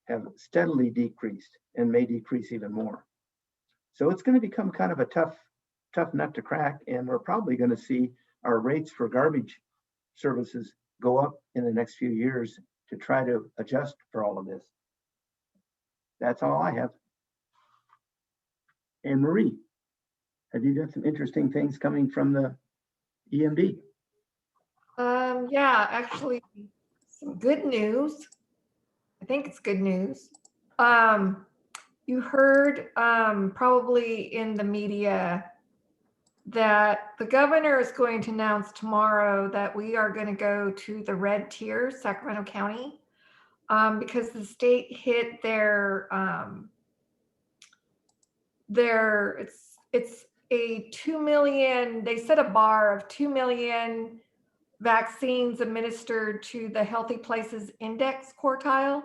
have steadily decreased and may decrease even more. So it's going to become kind of a tough nut to crack, and we're probably going to see our rates for garbage services go up in the next few years to try to adjust for all of this. That's all I have. And Marie, have you got some interesting things coming from the EMD? Yeah, actually, some good news. I think it's good news. You heard probably in the media that the governor is going to announce tomorrow that we are going to go to the red tier, Sacramento County, because the state hit it's a 2 million, they set a bar of 2 million vaccines administered to the Healthy Places Index quartile.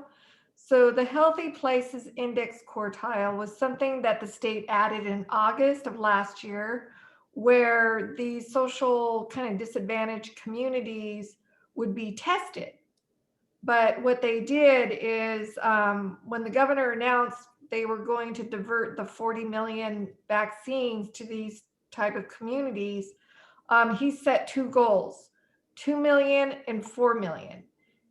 So the Healthy Places Index quartile was something that the state added in August of last year, where the social kind of disadvantaged communities would be tested. But what they did is when the governor announced they were going to divert the 40 million vaccines to these type of communities, he set two goals, 2 million and 4 million.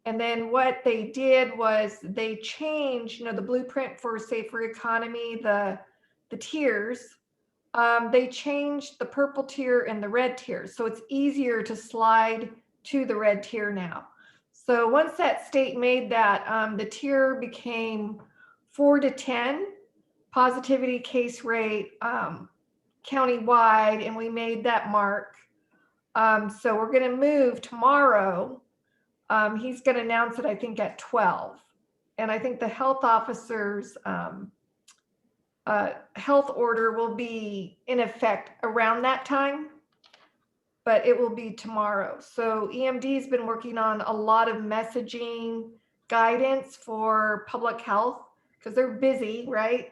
And then what they did was they changed, the blueprint for a safer economy, the the tiers, they changed the purple tier and the red tier. So it's easier to slide to the red tier now. So once that state made that, the tier became 4 to 10 positivity case rate countywide, and we made that mark. So we're going to move tomorrow. He's going to announce it, I think, at 12. And I think the health officer's health order will be in effect around that time, but it will be tomorrow. So EMD has been working on a lot of messaging guidance for public health because they're busy, right?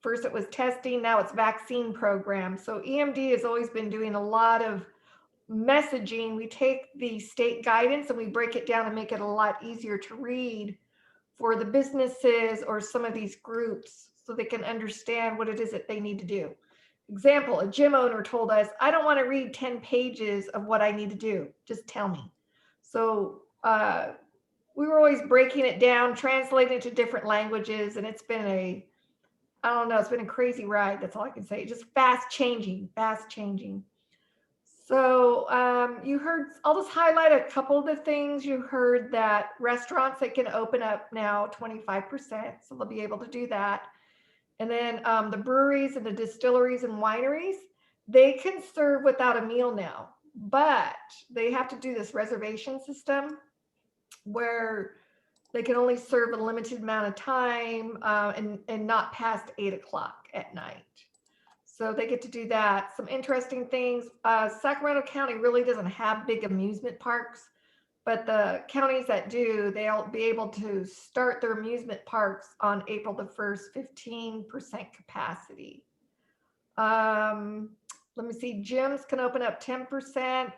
First it was testing, now it's vaccine program. So EMD has always been doing a lot of messaging. We take the state guidance and we break it down and make it a lot easier to read for the businesses or some of these groups so they can understand what it is that they need to do. Example, a gym owner told us, I don't want to read 10 pages of what I need to do. Just tell me. So we were always breaking it down, translating it to different languages. And it's been I don't know, it's been a crazy ride. That's all I can say. Just fast changing, fast changing. So you heard, I'll just highlight a couple of the things. You heard that restaurants that can open up now 25%, so they'll be able to do that. And then the breweries and the distilleries and wineries, they can serve without a meal now, but they have to do this reservation system where they can only serve a limited amount of time and not past 8 o'clock at night. So they get to do that. Some interesting things. Sacramento County really doesn't have big amusement parks, but the counties that do, they'll be able to start their amusement parks on April the 1st, 15% capacity. Let me see, gyms can open up 10%.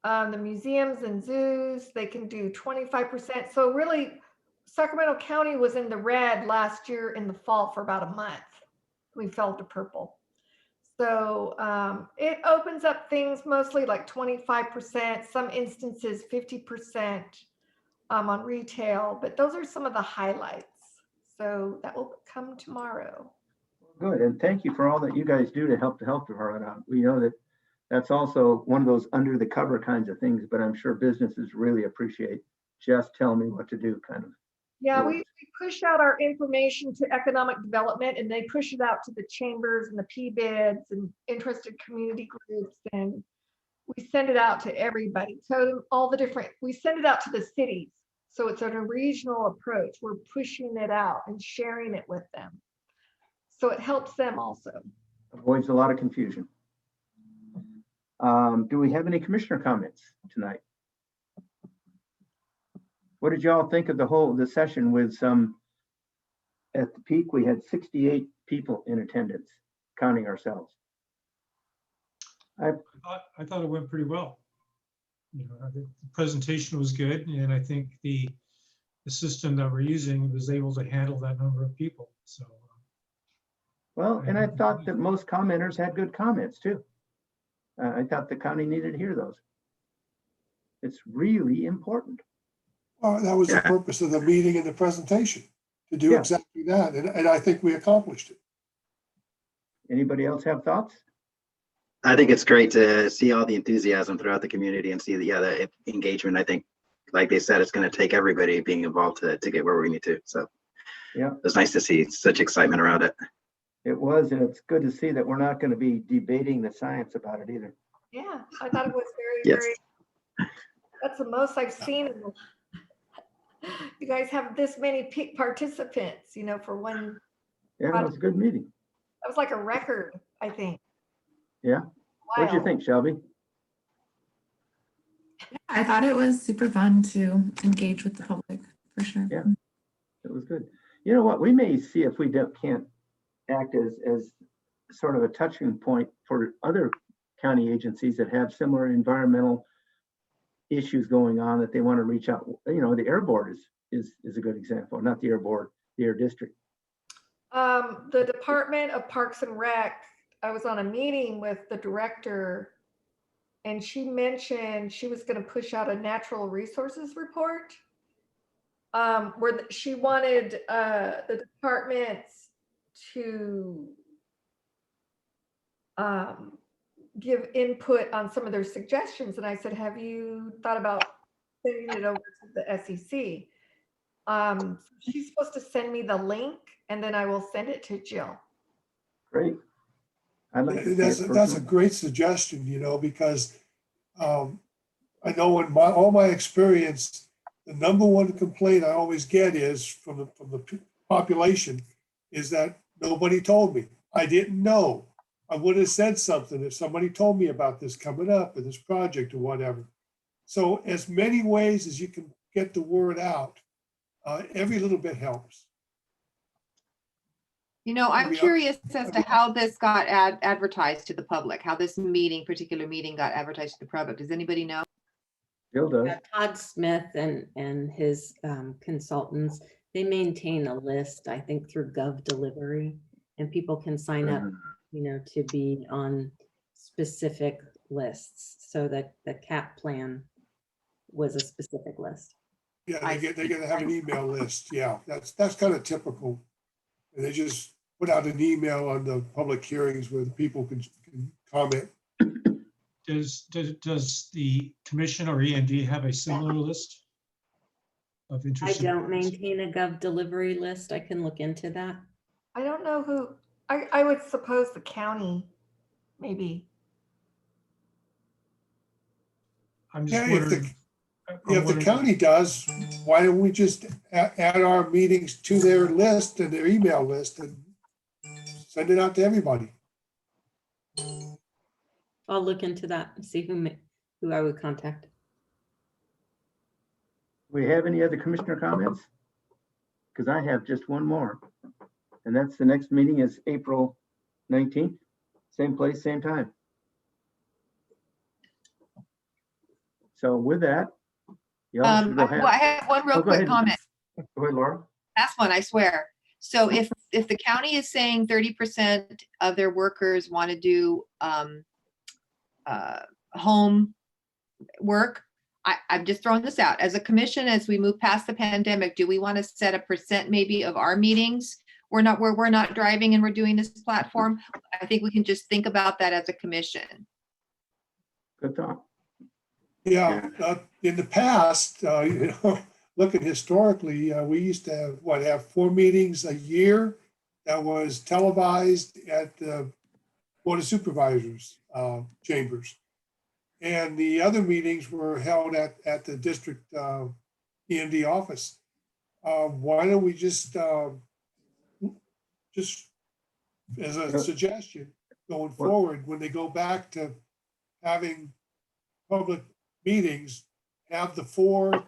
The museums and zoos, they can do 25%. So really, Sacramento County was in the red last year in the fall for about a month. We fell to purple. So it opens up things mostly like 25%, some instances 50% on retail, but those are some of the highlights. So that will come tomorrow. Good, and thank you for all that you guys do to help the health department out. We know that that's also one of those under the cover kinds of things, but I'm sure businesses really appreciate just tell me what to do kind of. Yeah, we push out our information to economic development, and they push it out to the chambers and the PBIDs and interested community groups, and we send it out to everybody. So all the different, we send it out to the cities. So it's a regional approach. We're pushing it out and sharing it with them. So it helps them also. Avoids a lot of confusion. Do we have any commissioner comments tonight? What did y'all think of the session with some, at the peak, we had 68 people in attendance, counting ourselves. I thought it went pretty well. You know, I think the presentation was good, and I think the system that we're using was able to handle that number of people. So, well, and I thought that most commenters had good comments too. I thought the county needed to hear those. It's really important. Well, that was the purpose of the meeting and the presentation, to do exactly that. And I think we accomplished it. Anybody else have thoughts? I think it's great to see all the enthusiasm throughout the community and see the engagement. I think, like they said, it's going to take everybody being involved to get where we need to. So yeah, it's nice to see such excitement around it. It was, and it's good to see that we're not going to be debating the science about it either. Yeah, I thought it was very, that's the most I've seen. You guys have this many peak participants, you know, for one. Yeah, it was a good meeting. That was like a record, I think. Yeah. What do you think, Shelby? I thought it was super fun to engage with the public, for sure. Yeah, it was good. You know what? We may see if we can't act as sort of a touching point for other county agencies that have similar environmental issues going on that they want to reach out. You know, the Air Board is a good example. Not the Air Board, the Air District. The Department of Parks and Rec, I was on a meeting with the director, and she mentioned she was going to push out a natural resources report where she wanted the departments to give input on some of their suggestions. And I said, have you thought about sending it over to the SEC? She's supposed to send me the link and then I will send it to Jill. Great. I'd like to That's a great suggestion, you know, because I know in all my experience, the number one complaint I always get is from the population is that nobody told me. I didn't know. I would have said something if somebody told me about this coming up or this project or whatever. So as many ways as you can get the word out, every little bit helps. You know, I'm Maybe curious as to how this got advertised to the public, how this particular meeting got advertised to the public. Does anybody know? Bill does. Todd Smith and his consultants, they maintain a list, I think, through Gov Delivery, and people can sign up, you know, to be on specific lists. So that the CAP plan was a specific list. Yeah, they're gonna have an email list. Yeah, that's kind of typical. And they just put out an email on the public hearings where the people can comment. Does the commission or END have a similar list of I interested? don't maintain a Gov Delivery list. I can look into that. I don't know who, I would suppose the county, maybe. I'm just Yeah, wondering. if the county does, why don't we just add our meetings to their list and their email list and send it out to everybody? I'll look into that and see who I would contact. We have any other commissioner comments? Because I have just one more. And that's the next meeting is April 19th, same place, same time. So with that, y'all should go ahead. Well, I have one real Oh, go quick ahead. comment. Go ahead, Laura. Last one, I swear. So if the county is saying 30% of their workers want to do home work, I'm just throwing this out. As a commission, as we move past the pandemic, do we want to set a percent maybe of our meetings? We're not driving and we're doing this platform. I think we can just think about that as a commission. Good thought. Yeah, in the past, you know, looking historically, we used to have 4 meetings a year that was televised at the Board of Supervisors chambers. And the other meetings were held at the district EMD office. Why don't we just as a suggestion going forward, when they go back to having public meetings, have the 4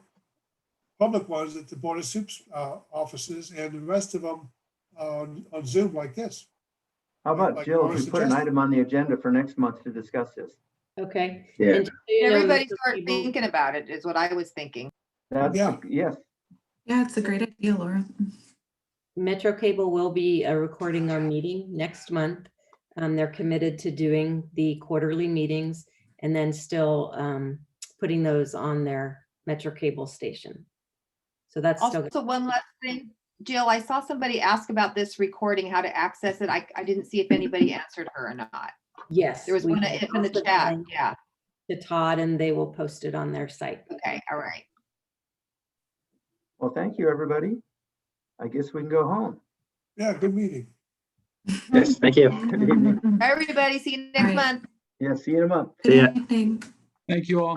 public ones at the Board of Supes offices and the rest of them on Zoom like this. How about Like Jill, Laura if we put an suggested. item on the agenda for next month to discuss this? Okay. Yeah. And just so you know, Everybody Mr. start Cable- thinking about it is what I was thinking. That's, Yeah. yes. Yeah, it's a great idea, Laura. Metro Cable will be recording our meeting next month. They're committed to doing the quarterly meetings and then still putting those on their Metro Cable station. So that's still. Also, one last thing, Jill, I saw somebody ask about this recording, how to access it. I didn't see if anybody answered her or not. Yes. There was we one can in the also chat. link Yeah. To Todd and they will post it on their site. Okay. All right. Well, thank you, everybody. I guess we can go home. Yeah, good meeting. Yes, thank you. Good evening. Everybody, see you next month. Yeah, see you in a month. Good evening. Thank you all.